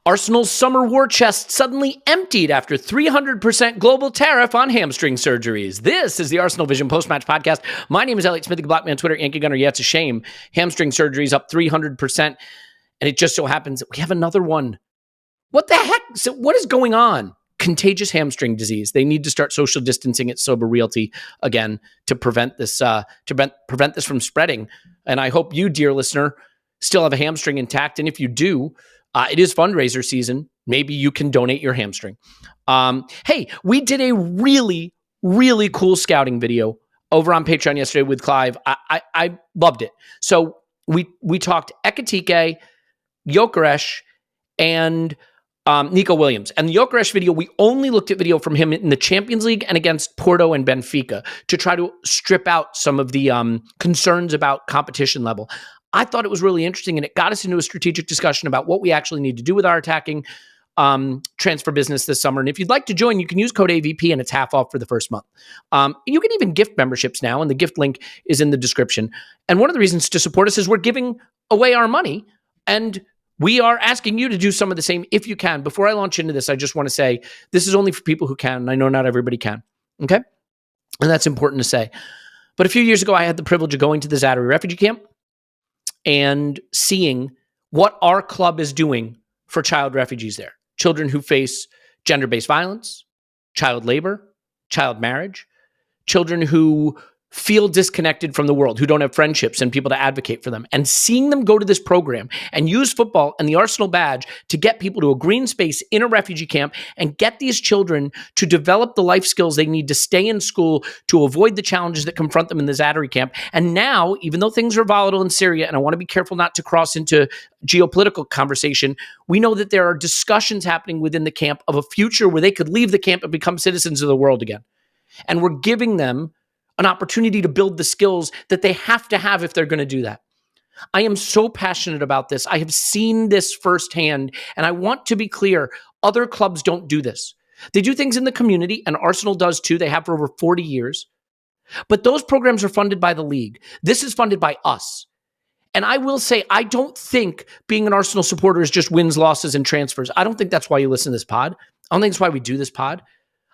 Arsenal's summer war chest suddenly emptied after 300% global tariff on hamstring surgeries. This is the ArsenalVision Post-Match Podcast. My name is Elliot Smith, the Black Man, Twitter, Yankee Gunner. Yeah, it's a shame. Hamstring surgeries up 300%. And it just so happens that we have another one. What the heck? So what is going on? Contagious hamstring disease. They need to start social distancing at Sober Realty again to prevent this prevent this from spreading. And I hope you, dear listener, still have a hamstring intact. And if you do, it is fundraiser season. Maybe you can donate your hamstring. Hey, we did a really, really cool scouting video over on Patreon yesterday with Clive. I loved it. So we talked Ekitike, Gyökeres, and Nico Williams. And the Gyökeres video, we only looked at video from him in the Champions League and against Porto and Benfica to try to strip out some of the concerns about competition level. I thought it was really interesting, and it got us into a strategic discussion about what we actually need to do with our attacking transfer business this summer. And if you'd like to join, you can use code AVP, and it's half off for the first month. You can even gift memberships now, and the gift link is in the description. And one of the reasons to support us is we're giving away our money, and we are asking you to do some of the same if you can. Before I launch into this, I just want to say this is only for people who can, and I know not everybody can, okay? And that's important to say. But a few years ago, I had the privilege of going to the Zaatari refugee camp and seeing what our club is doing for child refugees there. Children who face gender-based violence, child labor, child marriage, children who feel disconnected from the world, who don't have friendships and people to advocate for them. And seeing them go to this program and use football and the Arsenal badge to get people to a green space in a refugee camp and get these children to develop the life skills they need to stay in school to avoid the challenges that confront them in the Zaatari camp. And now, even though things are volatile in Syria, and I want to be careful not to cross into geopolitical conversation, we know that there are discussions happening within the camp of a future where they could leave the camp and become citizens of the world again. And we're giving them an opportunity to build the skills that they have to have if they're going to do that. I am so passionate about this. I have seen this firsthand, and I want to be clear, other clubs don't do this. They do things in the community, and Arsenal does too. They have for over 40 years. But those programs are funded by the league. This is funded by us. And I will say, I don't think being an Arsenal supporter is just wins, losses, and transfers. I don't think that's why you listen to this pod. I don't think that's why we do this pod.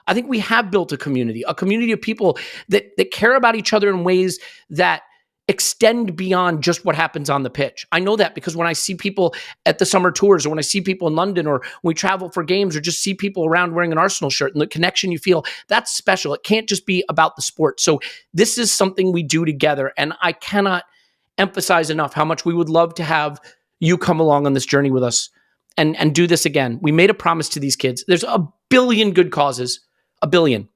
I think we have built a community of people that care about each other in ways that extend beyond just what happens on the pitch. I know that because when I see people at the summer tours, or when I see people in London, or when we travel for games, or just see people around wearing an Arsenal shirt, and the connection you feel, that's special. It can't just be about the sport. So this is something we do together, and I cannot emphasize enough how much we would love to have you come along on this journey with us and do this again. We made a promise to these kids. There's a billion good causes. A billion.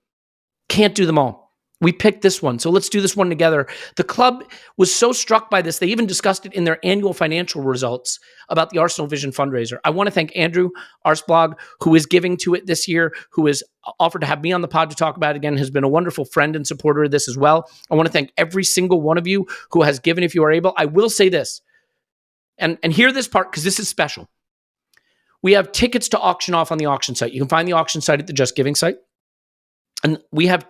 Can't do them all. We picked this one, so let's do this one together. The club was so struck by this, they even discussed it in their annual financial results about the ArsenalVision fundraiser. I want to thank Andrew Arsblog, who is giving to it this year, who has offered to have me on the pod to talk about it again, has been a wonderful friend and supporter of this as well. I want to thank every single one of you who has given if you are able. I will say this, and hear this part because this is special. We have tickets to auction off on the auction site. You can find the auction site at the Just Giving site. And we have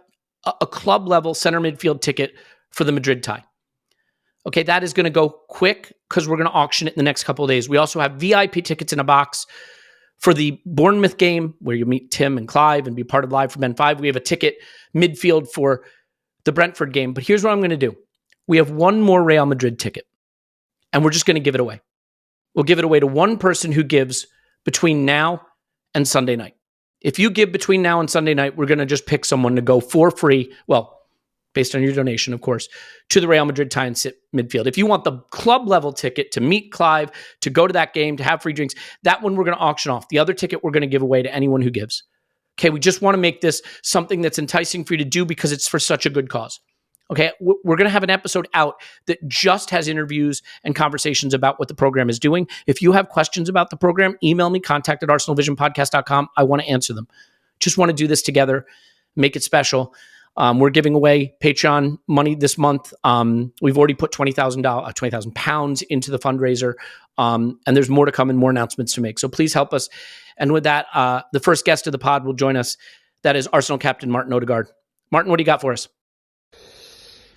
a club level center midfield ticket for the Madrid tie. Okay, that is going to go quick because we're going to auction it in the next couple of days. We also have VIP tickets in a box for the Bournemouth game where you meet Tim and Clive and be part of Live from N5. We have a ticket midfield for the Brentford game. But here's what I'm going to do. We have one more Real Madrid ticket, and we're just going to give it away. We'll give it away to one person who gives between now and Sunday night. If you give between now and Sunday night, we're going to just pick someone to go for free, well, based on your donation, of course, to the Real Madrid tie and sit midfield. If you want the club level ticket to meet Clive, to go to that game, to have free drinks, that one we're going to auction off. The other ticket we're going to give away to anyone who gives. Okay, we just want to make this something that's enticing for you to do because it's for such a good cause. Okay, we're going to have an episode out that just has interviews and conversations about what the program is doing. If you have questions about the program, email me, contact@arsenalvisionpodcast.com. I want to answer them. Just want to do this together, make it special. We're giving away Patreon money this month. We've already put £20,000 into the fundraiser, and there's more to come and more announcements to make. So please help us. And with that, the first guest of the pod will join us. That is Arsenal captain Martin Odegaard. Martin, what do you got for us?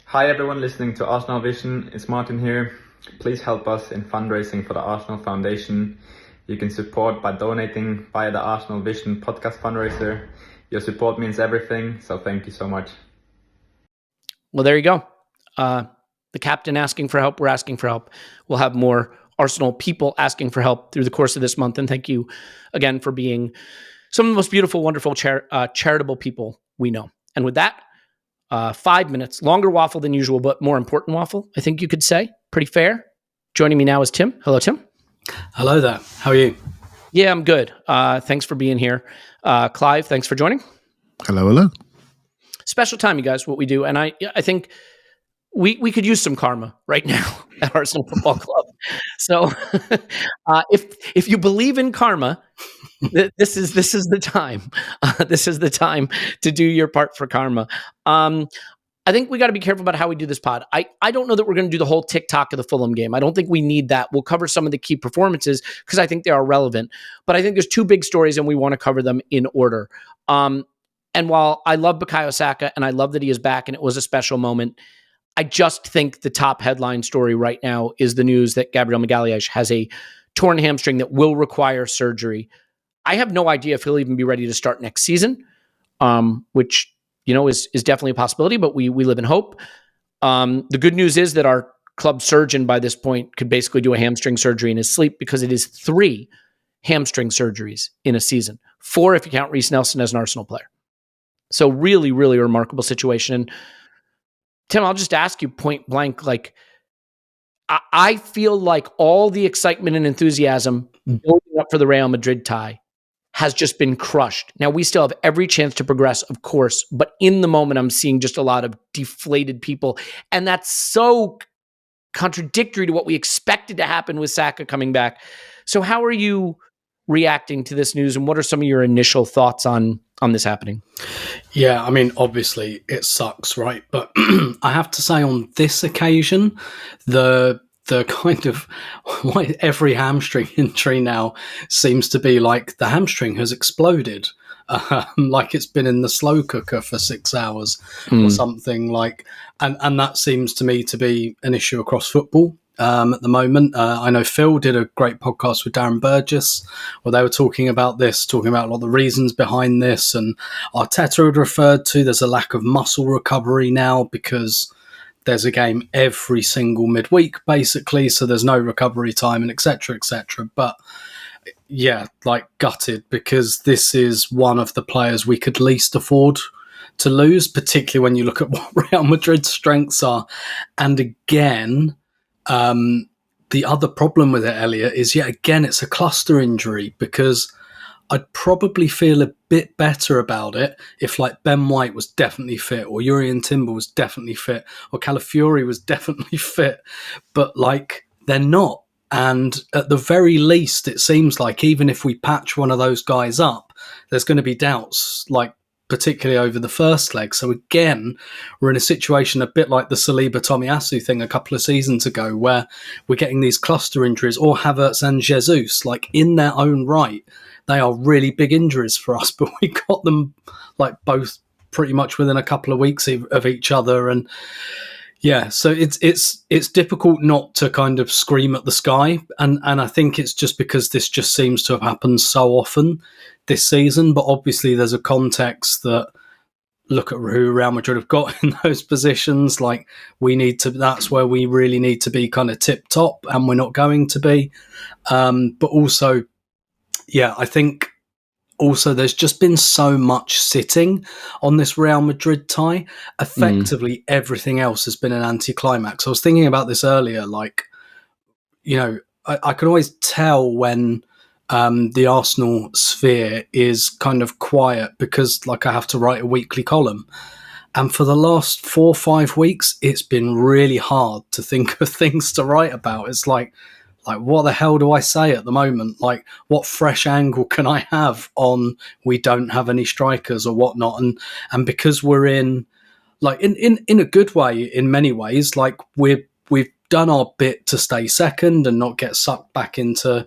Hi everyone listening to Arsenal Vision, it's Martin here. Please help us in fundraising for the Arsenal Foundation. You can support by donating via the ArsenalVision Podcast fundraiser. Your support means everything, so thank you so much. Well, there you go. The captain asking for help. We're asking for help. We'll have more Arsenal people asking for help through the course of this month. And thank you again for being some of the most beautiful, wonderful, charitable people we know. And with that, 5 minutes, longer waffle than usual, but more important waffle, I think you could say. Pretty fair. Joining me now is Tim. Hello, Tim. Hello there. How are you? Yeah, I'm good. Thanks for being here. Clive, thanks for joining. Hello. Special time, you guys, what we do. And I think we could use some karma right now at Arsenal Football Club. So if you believe in karma, this is the time. This is the time to do your part for karma. I think we got to be careful about how we do this pod. I don't know that we're going to do the whole TikTok of the Fulham game. I don't think we need that. We'll cover some of the key performances because I think they are relevant. But I think there's two big stories and we want to cover them in order. And while I love Bukayo Saka and I love that he is back and it was a special moment, I just think the top headline story right now is the news that Gabriel Magalhaes has a torn hamstring that will require surgery. I have no idea if he'll even be ready to start next season, which is definitely a possibility, but we live in hope. The good news is that our club surgeon by this point could basically do a hamstring surgery in his sleep because it is 3 hamstring surgeries in a season. 4 if you count Reece Nelson as an Arsenal player. So really, really a remarkable situation. And Tim, I'll just ask you point blank, like, I feel like all the excitement and enthusiasm building up for the Real Madrid tie has just been crushed. Now, we still have every chance to progress, of course, but in the moment, I'm seeing just a lot of deflated people. And that's so contradictory to what we expected to happen with Saka coming back. So how are you reacting to this news, and what are some of your initial thoughts on this happening? Yeah, I mean, obviously it sucks, right? But I have to say on this occasion, the kind of why every hamstring injury now seems to be like the hamstring has exploded, like it's been in the slow cooker for 6 hours or something like, and that seems to me to be an issue across football. At the moment, I know Phil did a great podcast with Darren Burgess where they were talking about a lot of the reasons behind this, and Arteta had referred to there's a lack of muscle recovery now because there's a game every single midweek, basically, so there's no recovery time and etc. But yeah, like gutted because this is one of the players we could least afford to lose, particularly when you look at what Real Madrid's strengths are. And again, the other problem with it, Elliot, is yet again it's a cluster injury because I'd probably feel a bit better about it if like Ben White was definitely fit or Urian Timber was definitely fit or Calafiori was definitely fit, but like they're not. And at the very least, it seems like even if we patch one of those guys up, there's going to be doubts, like particularly over the first leg. So again, we're in a situation a bit like the Saliba Tomiyasu thing a couple of seasons ago where we're getting these cluster injuries, or Havertz and Jesus, like in their own right. They are really big injuries for us, but we got them like both pretty much within a couple of weeks of each other. And yeah, so it's difficult not to kind of scream at the sky. And I think it's just because this just seems to have happened so often this season. But obviously there's a context that look at who Real Madrid have got in those positions. Like that's where we really need to be kind of tip top, and we're not going to be. But also, yeah, I think also there's just been so much sitting on this Real Madrid tie. Effectively, everything else has been an anticlimax. I was thinking about this earlier, like, I can always tell when the Arsenal sphere is kind of quiet because like I have to write a weekly column. And for the last 4 or 5 weeks, it's been really hard to think of things to write about. It's like, what the hell do I say at the moment? Like, what fresh angle can I have on we don't have any strikers or whatnot? And because we're in a good way, in many ways, like we've done our bit to stay second and not get sucked back into,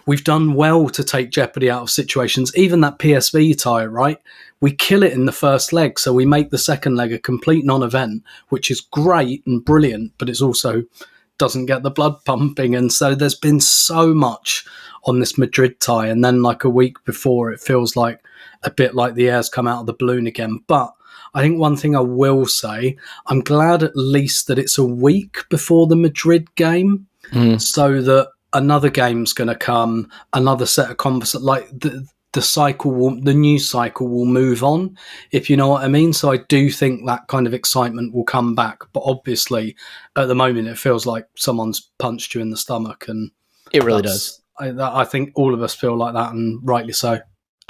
we've done well to take jeopardy out of situations. Even that PSV tie, right? We kill it in the first leg, so we make the second leg a complete non-event, which is great and brilliant, but it's also doesn't get the blood pumping. And so there's been so much on this Madrid tie. And then like a week before, it feels like a bit like the air's come out of the balloon again. But I think one thing I will say, I'm glad at least that it's a week before the Madrid game, so that another game's going to come, another set of conversations, like the news cycle will move on, if you know what I mean. So I do think that kind of excitement will come back. But obviously, at the moment, it feels like someone's punched you in the stomach. And it really does. I think all of us feel like that, and rightly so.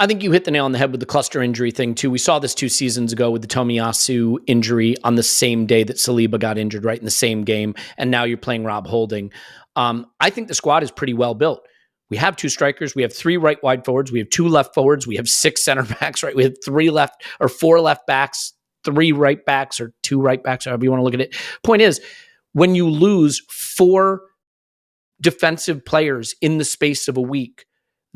I think you hit the nail on the head with the cluster injury thing, too. We saw this 2 seasons ago with the Tomiyasu injury on the same day that Saliba got injured, right, in the same game. And now you're playing Rob Holding. I think the squad is pretty well built. We have 2 strikers. We have 3 right wide forwards. We have 2 left forwards. We have 6 center backs, right? We have 4 left backs, 3 right backs, or 2 right backs, however you want to look at it. Point is, when you lose 4 defensive players in the space of a week,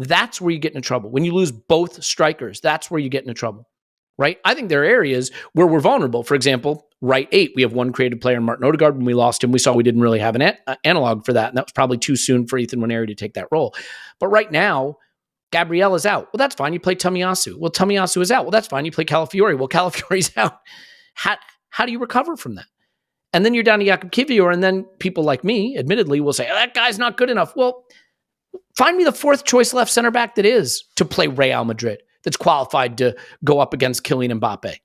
that's where you get into trouble. When you lose both strikers, that's where you get into trouble, right? I think there are areas where we're vulnerable. For example, right 8, we have 1 creative player in Martin Odegaard. When we lost him, we saw we didn't really have an analog for that, and that was probably too soon for Ethan Nwaneri to take that role. But right now, Gabriel is out. Well, that's fine. You play Tomiyasu. Well, Tomiyasu is out. Well, that's fine. You play Calafiori. Well, Calafiori's out. How do you recover from that? And then you're down to Jakub Kivior, and then people like me, admittedly, will say, oh, that guy's not good enough. Well, find me the 4th choice left center back that is to play Real Madrid, that's qualified to go up against Kylian Mbappe.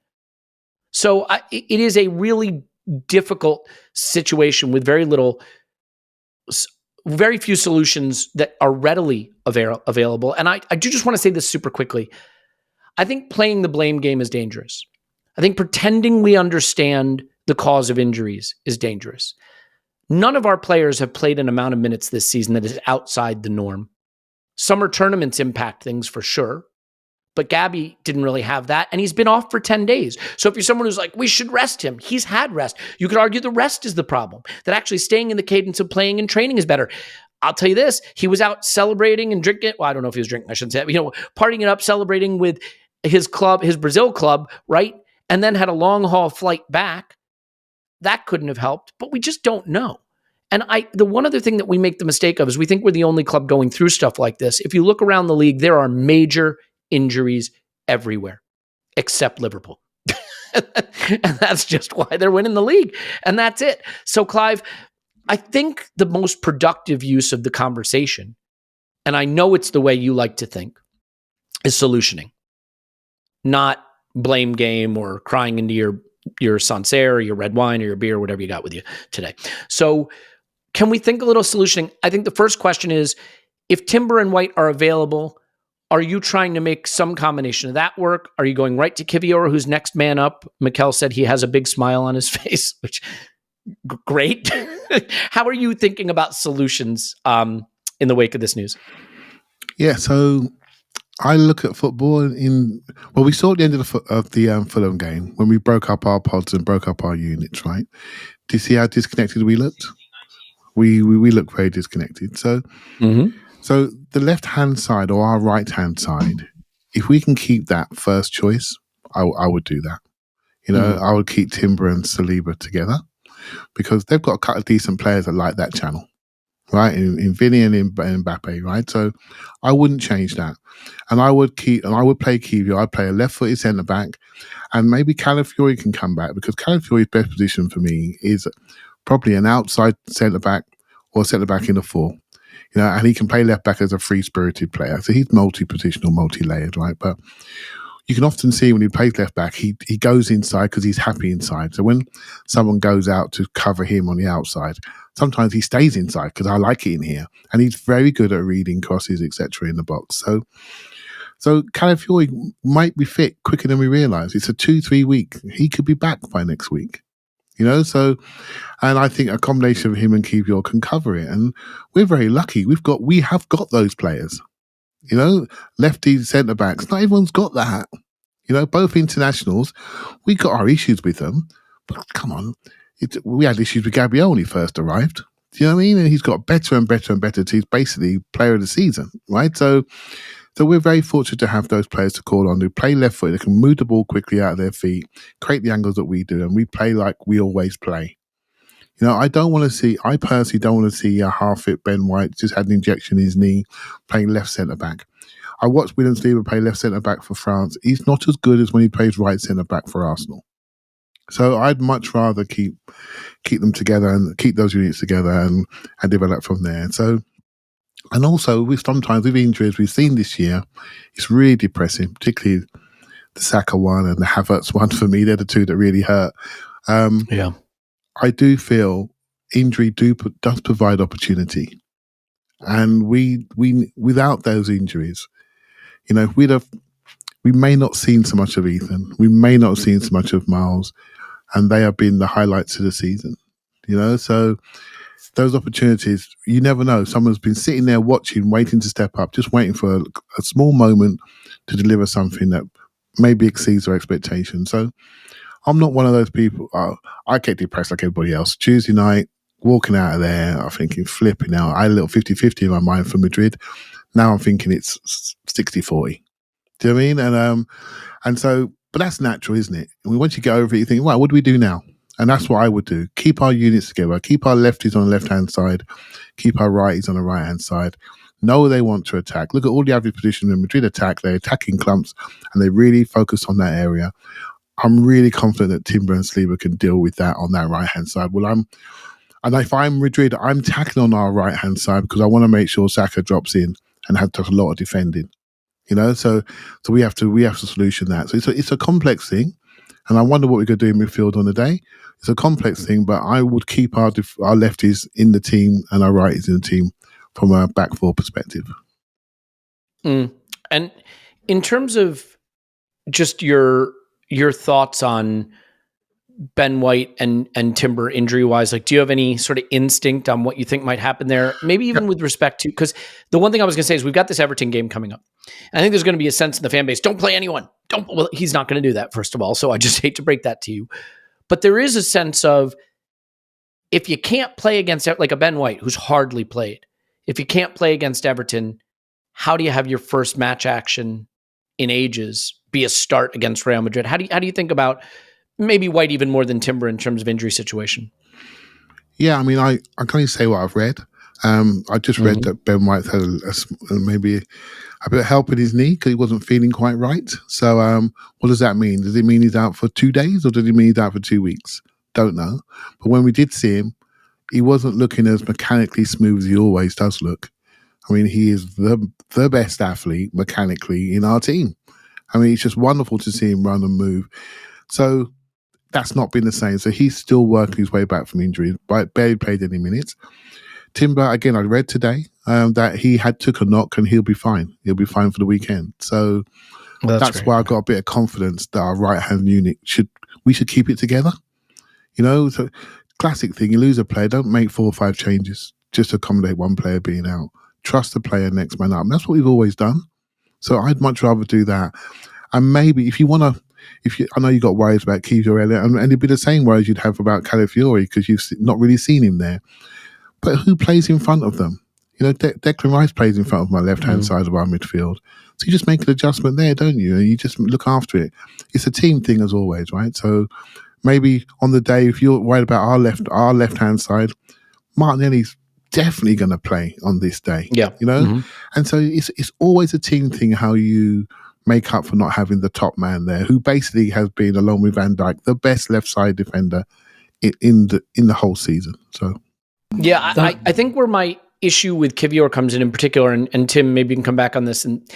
So it is a really difficult situation with very few solutions that are readily available. And I do just want to say this super quickly. I think playing the blame game is dangerous. I think pretending we understand the cause of injuries is dangerous. None of our players have played an amount of minutes this season that is outside the norm. Summer tournaments impact things for sure, but Gabby didn't really have that, and he's been off for 10 days. So if you're someone who's like, we should rest him, he's had rest. You could argue the rest is the problem, that actually staying in the cadence of playing and training is better. I'll tell you this, he was out celebrating and drinking. Well, I don't know if he was drinking, I shouldn't say that, partying it up, celebrating with his club, his Brazil club, right? And then had a long haul flight back. That couldn't have helped, but we just don't know. And the one other thing that we make the mistake of is we think we're the only club going through stuff like this. If you look around the league, there are major injuries everywhere, except Liverpool. And that's just why they're winning the league. And that's it. So, Clive, I think the most productive use of the conversation, and I know it's the way you like to think, is solutioning, not blame game or crying into your Sancerre or your red wine or your beer, whatever you got with you today. So can we think a little solutioning? I think the first question is, if Timber and White are available, are you trying to make some combination of that work? Are you going right to Kivior, who's next man up? Mikel said he has a big smile on his face, which great. How are you thinking about solutions in the wake of this news? Yeah, so I look at football we saw at the end of the Fulham game when we broke up our pods and broke up our units, right? Do you see how disconnected we looked? We looked very disconnected. So, So the left-hand side or our right-hand side, if we can keep that first choice, I would do that. I would keep Timber and Saliba together because they've got a couple of decent players that like that channel. Right, in Vinny and in Mbappe, right? So I wouldn't change that. And I would play Kivior. I'd play a left-footed centre-back, and maybe Calafiori can come back because Calafiori's best position for me is probably an outside centre-back or centre-back in the 4. And he can play left-back as a free-spirited player. So he's multi-positional, multi-layered, right? But you can often see when he plays left-back, he goes inside because he's happy inside. So when someone goes out to cover him on the outside, sometimes he stays inside because I like it in here. And he's very good at reading crosses, etc. in the box. So Calafiori might be fit quicker than we realise. It's a 2-3 week. He could be back by next week. And I think a combination of him and Kivior can cover it. And we're very lucky. We have got those players. Lefty centre backs. Not everyone's got that. Both internationals. We got our issues with them, but come on, we had issues with Gabriel when he first arrived. Do you know what I mean? And he's got better and better and better. He's basically player of the season, right? So we're very fortunate to have those players to call on who play left foot. They can move the ball quickly out of their feet, create the angles that we do, and we play like we always play. I personally don't want to see a half-fit Ben White just had an injection in his knee playing left centre-back. I watched William Saliba play left centre-back for France. He's not as good as when he plays right centre-back for Arsenal. So I'd much rather keep them together and keep those units together and develop from there. So, and also sometimes with injuries we've seen this year, it's really depressing, particularly the Saka one and the Havertz one for me. They're the two that really hurt. I do feel injury does provide opportunity, and we without those injuries, we may not seen so much of Ethan, we may not have seen so much of Miles, and they have been the highlights of the season. So those opportunities, you never know. Someone's been sitting there watching, waiting to step up, just waiting for a small moment to deliver something that maybe exceeds their expectations. So I'm not one of those people. I get depressed like everybody else. Tuesday night, walking out of there, I'm thinking, flipping out. I had a little 50-50 in my mind for Madrid. Now I'm thinking it's 60-40. Do you know what I mean? And so, but that's natural, isn't it? And once you get over it, you think, well, what do we do now? And that's what I would do. Keep our units together. Keep our lefties on the left-hand side. Keep our righties on the right-hand side. Know they want to attack. Look at all the average positions in Madrid attack. They're attacking clumps, and they really focus on that area. I'm really confident that Timber and Saliba can deal with that on that right-hand side. And if I'm Madrid, I'm tackling on our right-hand side because I want to make sure Saka drops in and does a lot of defending. So we have to solution that. So it's a complex thing, and I wonder what we could do in midfield on the day. It's a complex thing, but I would keep our lefties in the team and our righties in the team from a back four perspective. And in terms of just your thoughts on Ben White and Timber injury wise, like, do you have any sort of instinct on what you think might happen there? Maybe even with respect to, because the one thing I was going to say is we've got this Everton game coming up. I think there's going to be a sense in the fan base, don't play anyone. Well, he's not going to do that, first of all. So I just hate to break that to you. But there is a sense of, if you can't play against like a Ben White, who's hardly played, if you can't play against Everton, how do you have your first match action in ages be a start against Real Madrid? How do you think about maybe White even more than Timber in terms of injury situation? Yeah, I mean, I can only say what I've read. I just read that Ben White had maybe a bit of help in his knee because he wasn't feeling quite right. So what does that mean? Does it mean he's out for 2 days or does it mean he's out for 2 weeks? Don't know. But when we did see him, he wasn't looking as mechanically smooth as he always does look. I mean, he is the best athlete mechanically in our team. I mean, it's just wonderful to see him run and move. So that's not been the same. So he's still working his way back from injury, but barely played any minutes. Timber, again, I read today that he took a knock and he'll be fine. He'll be fine for the weekend. So that's why I've got a bit of confidence that our right-hand unit should keep it together. So classic thing, you lose a player, don't make 4 or 5 changes just to accommodate one player being out. Trust the player, next man up. And that's what we've always done. So I'd much rather do that. And maybe I know you got worries about Kivior Elliot, and it'd be the same worries you'd have about Calafiori because you've not really seen him there. But who plays in front of them? Declan Rice plays in front of my left-hand side of our midfield. So you just make an adjustment there, don't you? And you just look after it. It's a team thing as always, right? So maybe on the day, if you're worried about our left-hand side, Martinelli's definitely going to play on this day. Yeah. And so it's always a team thing how you make up for not having the top man there, who basically has been, along with Van Dijk, the best left side defender in the whole season. So yeah, I think where my issue with Kivior comes in particular, and Tim, maybe you can come back on this, and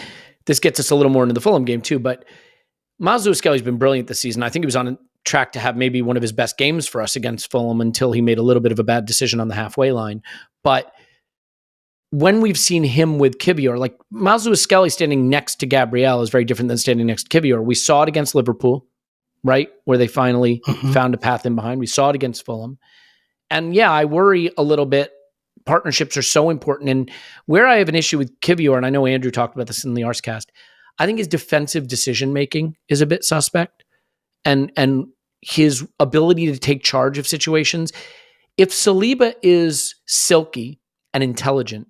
this gets us a little more into the Fulham game too, but Miles Lewis-Skelly's been brilliant this season. I think he was on track to have maybe one of his best games for us against Fulham until he made a little bit of a bad decision on the halfway line. But when we've seen him with Kivior, like Miles Lewis-Skelly standing next to Gabriel is very different than standing next to Kivior. We saw it against Liverpool, right? Where they finally found a path in behind. We saw it against Fulham. And yeah, I worry a little bit. Partnerships are so important. And where I have an issue with Kivior, and I know Andrew talked about this in the Arscast, I think his defensive decision-making is a bit suspect. And his ability to take charge of situations. If Saliba is silky and intelligent,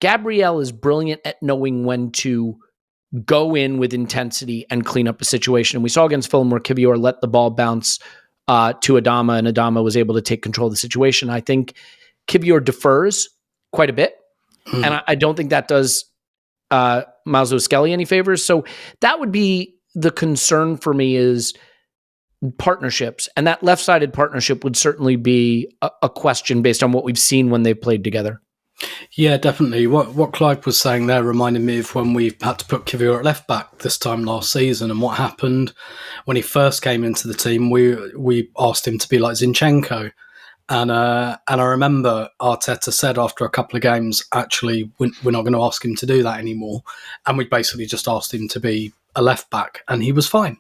Gabriel is brilliant at knowing when to go in with intensity and clean up a situation. And we saw against Fulham where Kivior let the ball bounce to Adama, and Adama was able to take control of the situation. I think Kivior defers quite a bit, and I don't think that does Mazo Skelly any favors. So that would be the concern for me, is partnerships, and that left-sided partnership would certainly be a question based on what we've seen when they've played together. Yeah, definitely. What Clive was saying there reminded me of when we had to put Kivior at left back this time last season, and what happened when he first came into the team. We asked him to be like Zinchenko, and I remember Arteta said after a couple of games, actually, we're not going to ask him to do that anymore, and we basically just asked him to be a left back, and he was fine.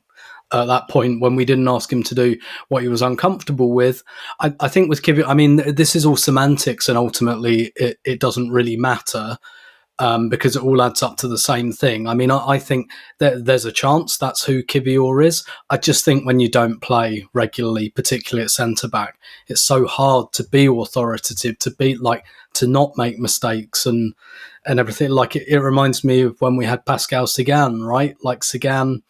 At that point, when we didn't ask him to do what he was uncomfortable with. I think with Kivior, I mean, this is all semantics, and ultimately it doesn't really matter because it all adds up to the same thing. I mean, I think that there's a chance that's who Kivior is. I just think when you don't play regularly, particularly at centre-back, it's so hard to be authoritative, to not make mistakes and everything. Like, it reminds me of when we had Pascal Sagan, right? Like, Sagan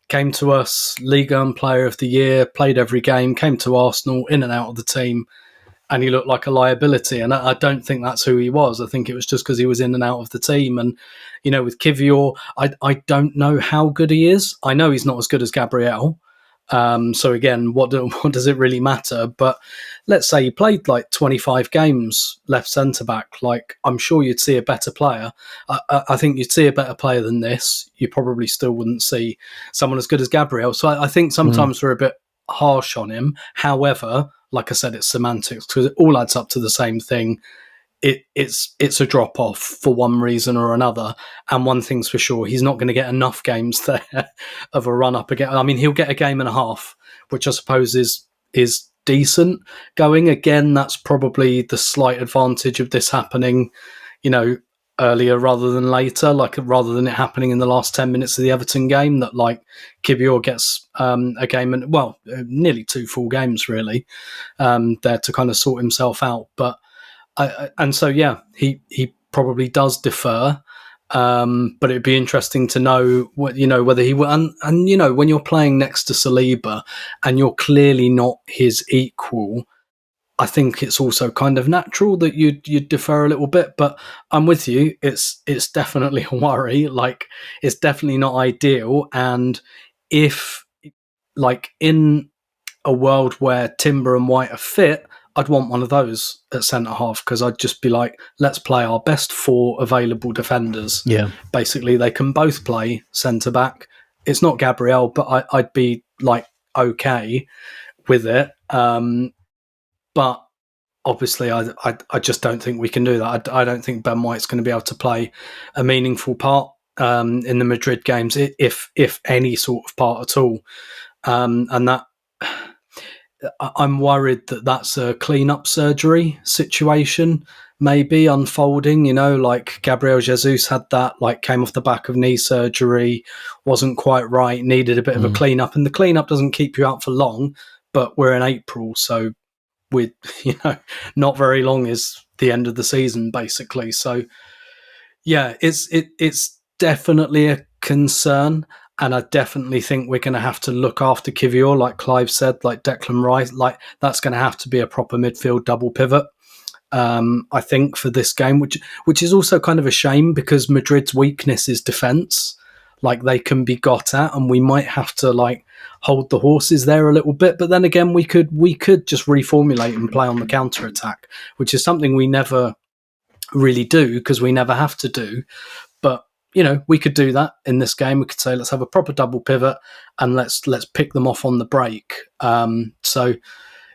came to us, Ligue 1 Player of the Year, played every game, came to Arsenal, in and out of the team, and he looked like a liability. And I don't think that's who he was. I think it was just because he was in and out of the team. And, you know, with Kivior, I don't know how good he is. I know he's not as good as Gabriel. So again, what does it really matter? But let's say he played like 25 games left centre-back. Like, I'm sure you'd see a better player. I think you'd see a better player than this. You probably still wouldn't see someone as good as Gabriel. So I think sometimes we're a bit harsh on him. However, like I said, it's semantics because it all adds up to the same thing. It's a drop off for one reason or another, and one thing's for sure, he's not going to get enough games there of a run up again. I mean, he'll get a game and a half, which I suppose is decent going. Again, that's probably the slight advantage of this happening, you know, earlier rather than later, like rather than it happening in the last 10 minutes of the Everton game, that like Kivior gets a game and nearly 2 full games really there to kind of sort himself out. But he probably does defer, but it'd be interesting to know whether he will. And you know, when you're playing next to Saliba and you're clearly not his equal, I think it's also kind of natural that you'd defer a little bit. But I'm with you. It's definitely a worry. Like, it's definitely not ideal. And if, like, in a world where Timber and White are fit, I'd want one of those at centre-half, because I'd just be like, let's play our best 4 available defenders. Yeah. Basically, they can both play centre-back. It's not Gabriel, but I'd be, like, okay with it. But obviously, I just don't think we can do that. I don't think Ben White's going to be able to play a meaningful part in the Madrid games, if any sort of part at all. And that... I'm worried that that's a clean-up surgery situation maybe unfolding, you know, like Gabriel Jesus had that, like came off the back of knee surgery, wasn't quite right, needed a bit of a clean-up, and the clean-up doesn't keep you out for long, but we're in April, so with, you know, not very long is the end of the season, basically. So, yeah, it's definitely a concern. And I definitely think we're going to have to look after Kivior, like Clive said, like Declan Rice. Like, that's going to have to be a proper midfield double pivot, I think, for this game, which is also kind of a shame because Madrid's weakness is defence. Like, they can be got at, and we might have to like hold the horses there a little bit. But then again, we could just reformulate and play on the counter attack, which is something we never really do because we never have to do. But you know, we could do that in this game. We could say, let's have a proper double pivot and let's pick them off on the break. So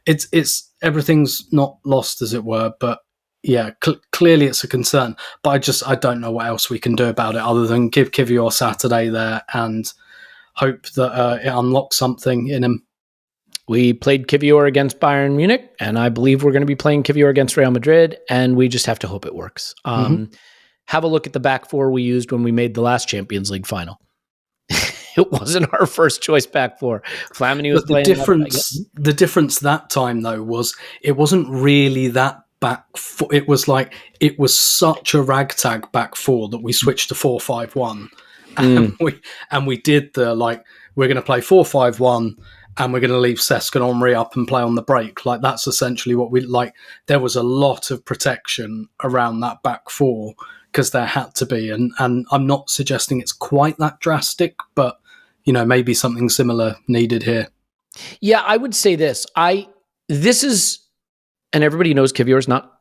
it's everything's not lost, as it were. But yeah, clearly it's a concern. But I don't know what else we can do about it other than give Kivior Saturday there and hope that it unlocks something in him. We played Kivior against Bayern Munich, and I believe we're going to be playing Kivior against Real Madrid, and we just have to hope it works. Have a look at the back 4 we used when we made the last Champions League final. It wasn't our first choice back 4. Flamini was playing. The difference that time, though, was it wasn't really that back 4. It was like, it was such a ragtag back 4 that we switched to 4-5-1. And we did the, like, we're going to play 4-5-1 and we're going to leave Cesc and Henry up and play on the break. Like, that's essentially what we like. There was a lot of protection around that back four because there had to be. And I'm not suggesting it's quite that drastic, but, maybe something similar needed here. Yeah, I would say this. This is, and everybody knows Kivior is not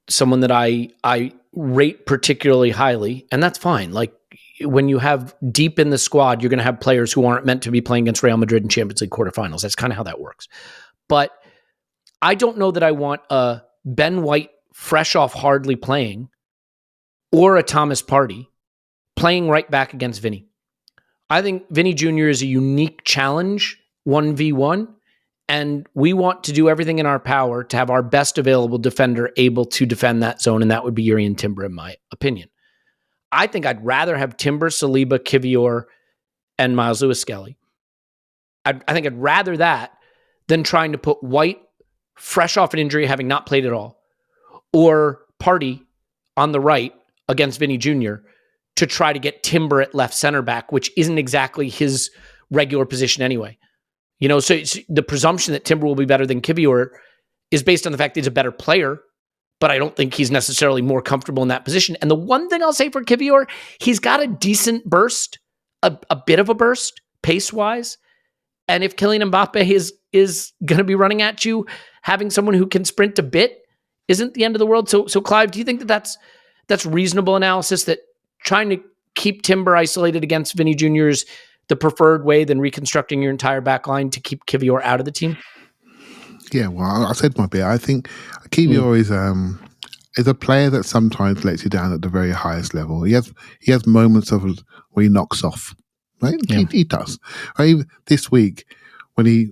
someone that I rate particularly highly, and that's fine. Like, when you have deep in the squad, you're going to have players who aren't meant to be playing against Real Madrid in Champions League quarterfinals. That's kind of how that works. But I don't know that I want a Ben White fresh off hardly playing or a Thomas Partey playing right back against Vinny. I think Vinny Jr. is a unique challenge, 1v1, and we want to do everything in our power to have our best available defender able to defend that zone, and that would be Jurrien Timber, in my opinion. I think I'd rather have Timber, Saliba, Kivior, and Miles Lewis-Skelly. I think I'd rather that than trying to put White fresh off an injury, having not played at all, or Partey on the right against Vinny Jr. to try to get Timber at left center back, which isn't exactly his regular position anyway. So it's the presumption that Timber will be better than Kivior is based on the fact that he's a better player, but I don't think he's necessarily more comfortable in that position. And the one thing I'll say for Kivior, he's got a decent burst, a bit of a burst, pace-wise. And if Kylian Mbappe is going to be running at you, having someone who can sprint a bit isn't the end of the world. So Clive, do you think that that's reasonable analysis, that trying to keep Timber isolated against Vinny Jr. is the preferred way than reconstructing your entire back line to keep Kivior out of the team? Yeah, well, I said my bit. I think Kivior is a player that sometimes lets you down at the very highest level. He has moments of where he knocks off, right? Yeah. He does. Right? This week, when he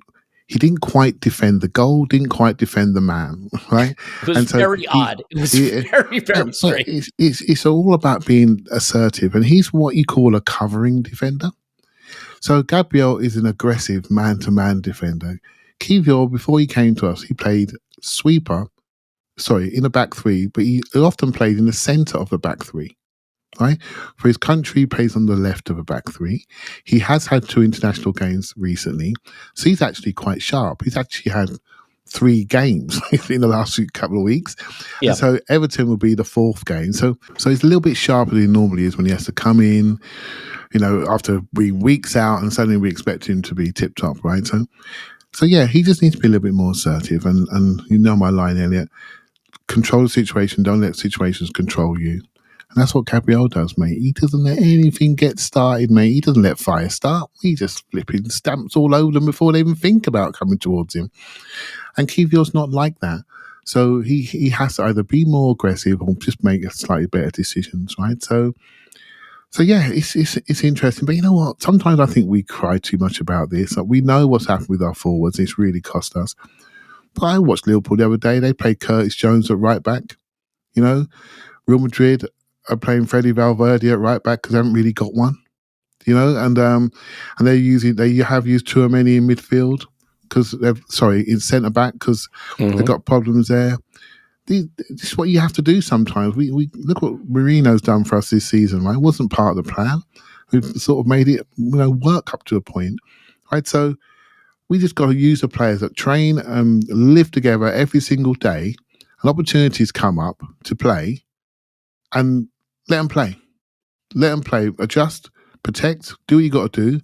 didn't quite defend the goal, didn't quite defend the man, right? It was very odd. It was very, very strange. It's all about being assertive, and he's what you call a covering defender. So Gabriel is an aggressive man-to-man defender. Kivior, before he came to us, he played sweeper, in a back three, but he often played in the centre of the back three, right? For his country, he plays on the left of a back three. He has had 2 international games recently, so he's actually quite sharp. He's actually had 3 games in the last couple of weeks. Yeah. And so Everton will be the 4th game. So he's a little bit sharper than he normally is when he has to come in, after being weeks out, and suddenly we expect him to be tip-top, right? So yeah, he just needs to be a little bit more assertive. And my line, Elliot, control the situation, don't let situations control you. And that's what Gabriel does, mate. He doesn't let anything get started, mate. He doesn't let fire start. He just flipping stamps all over them before they even think about coming towards him. And Kivior's not like that. So he has to either be more aggressive or just make slightly better decisions, right? So yeah, it's interesting. But you know what? Sometimes I think we cry too much about this. Like, we know what's happened with our forwards. It's really cost us. But I watched Liverpool the other day. They played Curtis Jones at right back. Real Madrid are playing Freddy Valverde at right back because they haven't really got one. And they have used Tchouaméni in midfield in centre back because they've got problems there. This is what you have to do sometimes. We look what Merino's done for us this season, right? It wasn't part of the plan. We've sort of made it, work up to a point, right? So we just got to use the players that train and live together every single day, and opportunities come up to play, and let them play. Let them play. Adjust, protect, do what you got to do,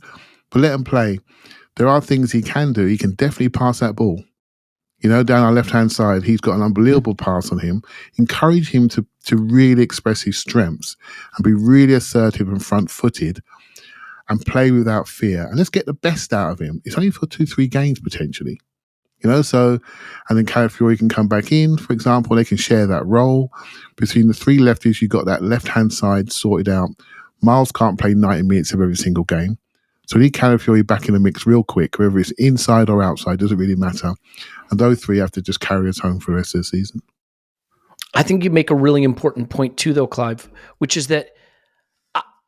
but let them play. There are things he can do. He can definitely pass that ball. Down our left-hand side, he's got an unbelievable pass on him. Encourage him to really express his strengths and be really assertive and front-footed and play without fear. And let's get the best out of him. It's only for 2-3 games potentially. And then Calafiori can come back in, for example. They can share that role. Between the 3 lefties, you've got that left-hand side sorted out. Miles can't play 90 minutes of every single game. So we need Calafiori back in the mix real quick, whether it's inside or outside, doesn't really matter. And those 3 have to just carry us home for the rest of the season. I think you make a really important point too, though, Clive, which is that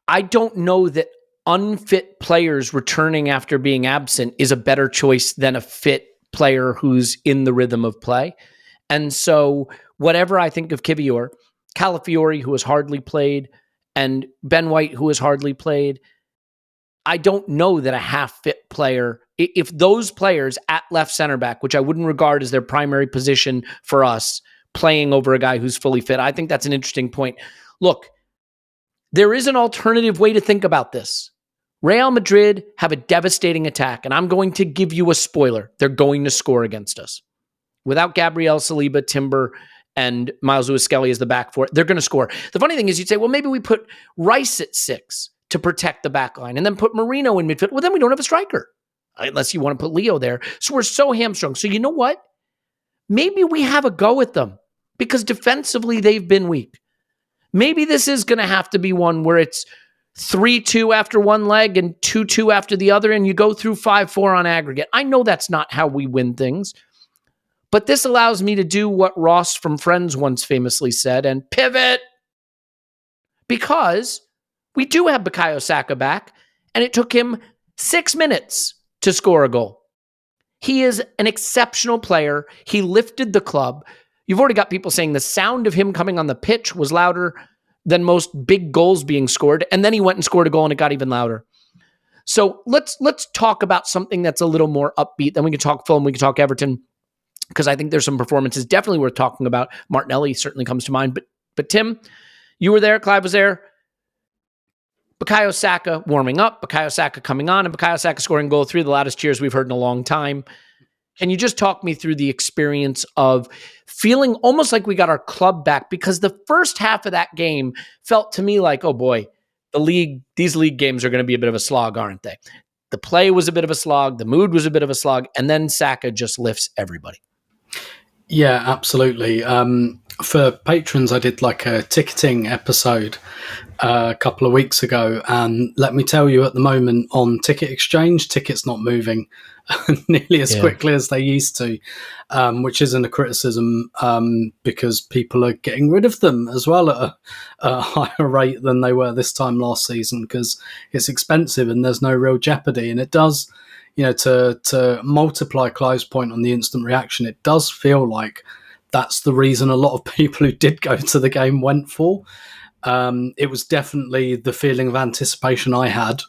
I don't know that unfit players returning after being absent is a better choice than a fit player who's in the rhythm of play. And so whatever I think of Kivior, Calafiori, who has hardly played, and Ben White, who has hardly played, I don't know that a half-fit player, if those players at left center back, which I wouldn't regard as their primary position for us, playing over a guy who's fully fit, I think that's an interesting point. Look, there is an alternative way to think about this. Real Madrid have a devastating attack, and I'm going to give you a spoiler. They're going to score against us. Without Gabriel, Saliba, Timber, and Miles Lewis-Skelly as the back four, they're going to score. The funny thing is you'd say, well, maybe we put Rice at 6 to protect the back line and then put Merino in midfield. Well, then we don't have a striker unless you want to put Leo there. So we're so hamstrung. So you know what? Maybe we have a go at them because defensively they've been weak. Maybe this is going to have to be one where it's 3-2 after one leg and 2-2 after the other, and you go through 5-4 on aggregate. I know that's not how we win things, but this allows me to do what Ross from Friends once famously said and pivot, because we do have Bukayo Saka back, and it took him 6 minutes to score a goal. He is an exceptional player. He lifted the club. You've already got people saying the sound of him coming on the pitch was louder than most big goals being scored, and then he went and scored a goal and it got even louder. So let's talk about something that's a little more upbeat. Then we can talk Fulham, we can talk Everton, because I think there's some performances definitely worth talking about. Martinelli certainly comes to mind. But Tim, you were there, Clive was there. Bukayo Saka warming up, Bukayo Saka coming on, and Bukayo Saka scoring goal, 3 of the loudest cheers we've heard in a long time. Can you just talk me through the experience of feeling almost like we got our club back? Because the first half of that game felt to me like, oh boy, these league games are going to be a bit of a slog, aren't they? The play was a bit of a slog, the mood was a bit of a slog, and then Saka just lifts everybody. Yeah, absolutely. For patrons, I did like a ticketing episode a couple of weeks ago, and let me tell you, at the moment on Ticket Exchange, tickets not moving nearly as quickly as they used to, which isn't a criticism, because people are getting rid of them as well at a higher rate than they were this time last season, because it's expensive and there's no real jeopardy. And it does, to multiply Clive's point on the instant reaction, it does feel like that's the reason a lot of people who did go to the game went for. It was definitely the feeling of anticipation I had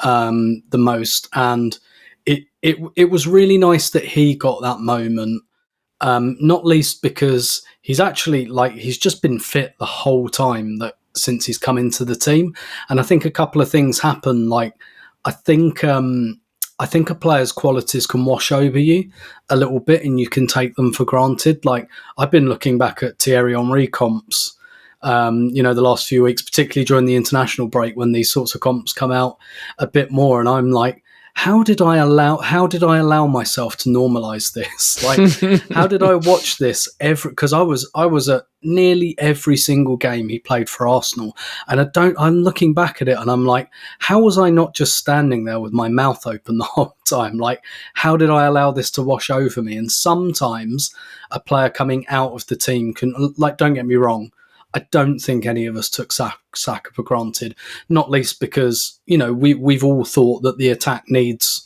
the most, and it was really nice that he got that moment, not least because he's actually he's just been fit the whole time since he's come into the team, and I think a couple of things happen. I think a player's qualities can wash over you a little bit and you can take them for granted. Like, I've been looking back at Thierry Henry comps, the last few weeks, particularly during the international break when these sorts of comps come out a bit more. And I'm like, how did I allow myself to normalize this? Like, how did I watch this because I was at nearly every single game he played for Arsenal. And I'm looking back at it and I'm like, how was I not just standing there with my mouth open the whole time? Like, how did I allow this to wash over me? And sometimes a player coming out of the team can, don't get me wrong, I don't think any of us took Saka for granted, not least because, we've all thought that the attack needs,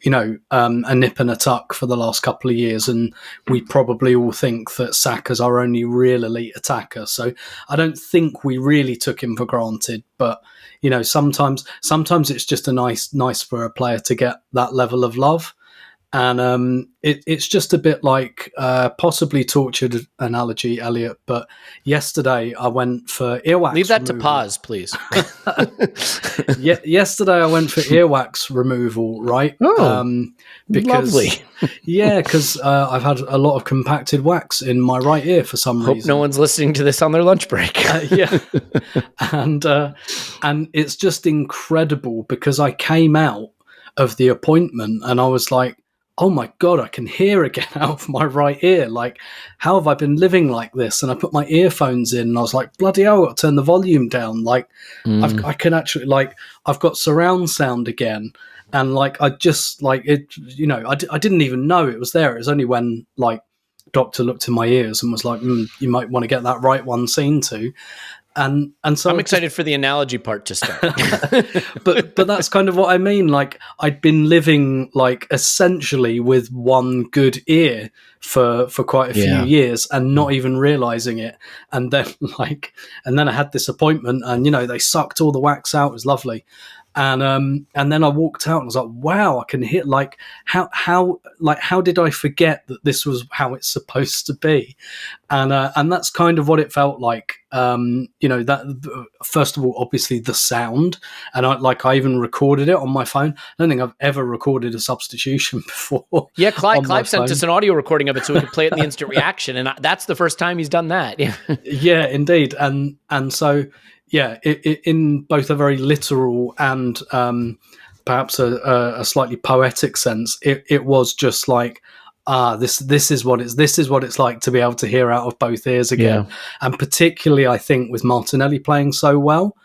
a nip and a tuck for the last couple of years. And we probably all think that Saka's our only real elite attacker. So I don't think we really took him for granted. But, sometimes it's just nice for a player to get that level of love. And it's just a bit like possibly tortured analogy, Elliot. But yesterday I went for earwax. Leave that removal. to pause, please. Yesterday I went for earwax removal, right? Oh, lovely. Because I've had a lot of compacted wax in my right ear for some reason. Hope no one's listening to this on their lunch break. And it's just incredible because I came out of the appointment and I was like, oh my God, I can hear again out of my right ear. Like, how have I been living like this? And I put my earphones in and I was like, bloody hell, I've got to turn the volume down. Like, I can actually, I've got surround sound again. And I just, it, I didn't even know it was there. It was only when, doctor looked in my ears and was like, you might want to get that right one seen to. And so I'm excited for the analogy part to start. but that's kind of what I mean. I'd been living essentially with one good ear for quite a few years and not even realizing it. And then I had this appointment and they sucked all the wax out. It was lovely. And then I walked out and I was like, wow, I can hear, like, how did I forget that this was how it's supposed to be? And that's kind of what it felt like. That first of all, obviously the sound, and I even recorded it on my phone. I don't think I've ever recorded a substitution before. Yeah, Clive sent us an audio recording of it so we could play it in the instant reaction, and that's the first time he's done that. Yeah, indeed, and so yeah, in both a very literal and perhaps a slightly poetic sense, it was just like, this is what it's like to be able to hear out of both ears again. Yeah. And particularly, I think, with Martinelli playing so well,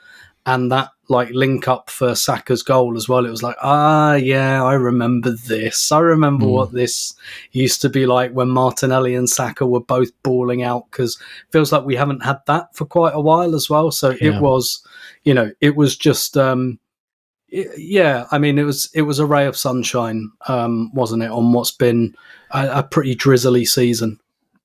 and that like link up for Saka's goal as well, it was like, yeah, I remember this. I remember what this used to be like when Martinelli and Saka were both balling out, because it feels like we haven't had that for quite a while as well. So it was, it was just, yeah, I mean, it was a ray of sunshine, wasn't it, on what's been a pretty drizzly season.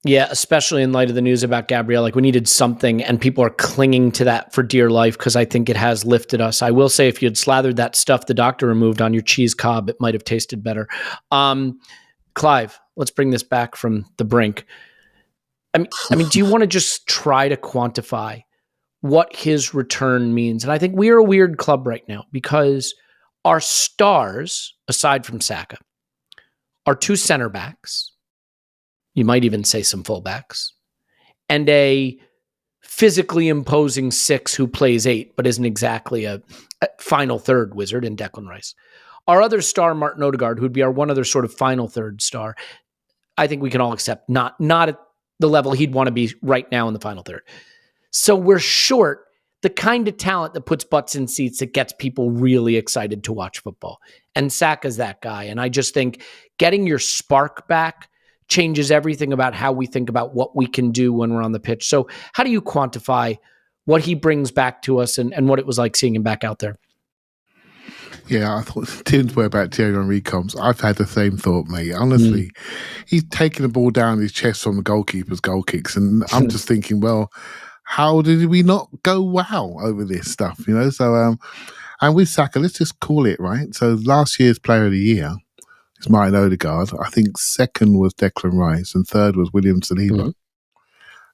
Yeah, especially in light of the news about Gabriel. Like, we needed something, and people are clinging to that for dear life because I think it has lifted us. I will say, if you had slathered that stuff the doctor removed on your cheese cob, it might have tasted better. Clive, let's bring this back from the brink. I mean, do you want to just try to quantify what his return means? And I think we're a weird club right now because our stars, aside from Saka, are two center backs. You might even say some fullbacks, and a physically imposing 6 who plays 8, but isn't exactly a final third wizard in Declan Rice. Our other star, Martin Odegaard, who'd be our one other sort of final third star, I think we can all accept not at the level he'd want to be right now in the final third. So we're short the kind of talent that puts butts in seats that gets people really excited to watch football. And Saka's that guy. And I just think getting your spark back changes everything about how we think about what we can do when we're on the pitch. So how do you quantify what he brings back to us and what it was like seeing him back out there? Yeah, I thought Tim's way about Thierry Henry comes. I've had the same thought, mate. Honestly, he's taking the ball down his chest from the goalkeeper's goal kicks. And I'm just thinking, well, how did we not go wow over this stuff? So, and with Saka, let's just call it, right? So last year's player of the year is Martin Odegaard. I think second was Declan Rice and third was William Saliba.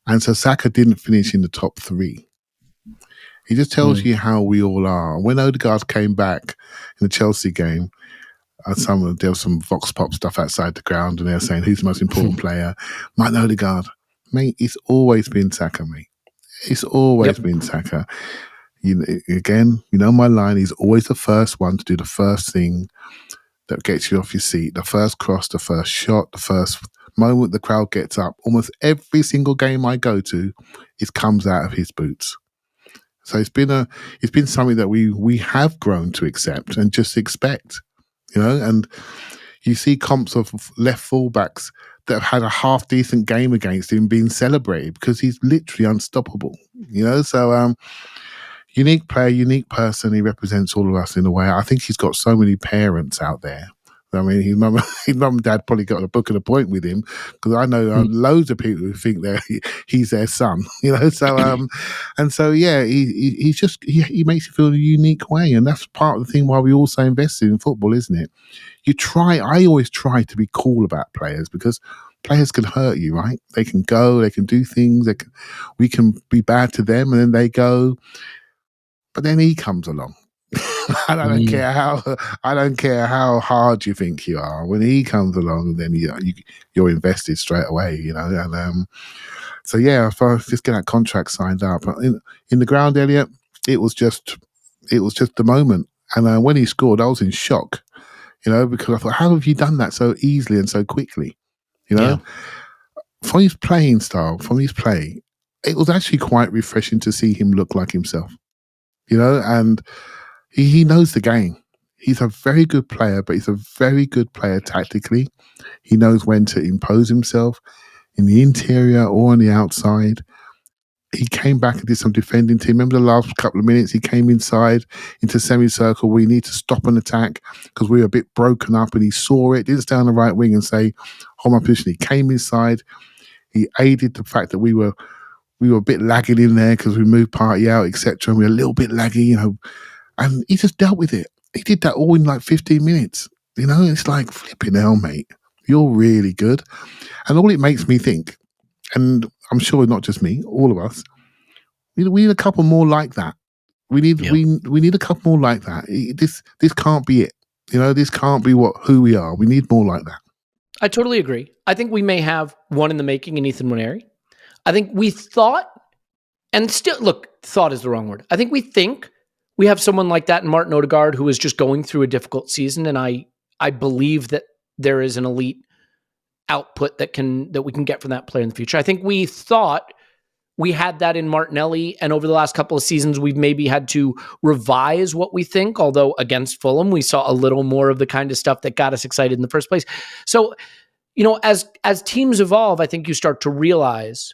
And so Saka didn't finish in the top 3. He just tells you how we all are. When Odegaard came back in the Chelsea game, there was some Vox Pop stuff outside the ground, and they were saying, who's the most important player? Martin Odegaard. Mate, it's always been Saka, mate. It's always been Saka. My line, he's always the first one to do the first thing that gets you off your seat, the first cross, the first shot, the first moment the crowd gets up. Almost every single game I go to, it comes out of his boots. So it's been something that we have grown to accept and just expect, and you see comps of left fullbacks that have had a half decent game against him being celebrated because he's literally unstoppable, so unique player, unique person. He represents all of us in a way. I think he's got so many parents out there. I mean, his mum and dad probably got a book and a point with him, because I know loads of people who think that he's their son, So, and so, yeah, he makes you feel in a unique way, and that's part of the thing why we also invested in football, isn't it? I always try to be cool about players, because players can hurt you, right? They can go, they can do things, we can be bad to them, and then they go, but then he comes along. I don't care how hard you think you are. When he comes along, then you're invested straight away, And so yeah, if I just get that contract signed up in the ground, Elliot, it was just the moment. And when he scored, I was in shock, because I thought, how have you done that so easily and so quickly? From his playing style, from his play, it was actually quite refreshing to see him look like himself, and he knows the game. He's a very good player, but he's a very good player tactically. He knows when to impose himself in the interior or on the outside. He came back and did some defending to him. Remember the last couple of minutes, he came inside into semicircle. We need to stop an attack because we were a bit broken up, and he saw it, didn't stay on the right wing and say, hold my position. He came inside. He aided the fact that we were a bit lagging in there because we moved party out, etc. And we were a little bit laggy, And he just dealt with it. He did that all in like 15 minutes. It's like, flipping hell, mate. You're really good. And all it makes me think, and I'm sure not just me, all of us, we need a couple more like that. We need a couple more like that. This can't be it. This can't be who we are. We need more like that. I totally agree. I think we may have one in the making in Ethan Nwaneri. I think we thought, and still, look, thought is the wrong word. I think we have someone like that in Martin Odegaard who is just going through a difficult season, and I believe that there is an elite output that we can get from that player in the future. I think we thought we had that in Martinelli, and over the last couple of seasons, we've maybe had to revise what we think, although against Fulham, we saw a little more of the kind of stuff that got us excited in the first place. So, as teams evolve, I think you start to realize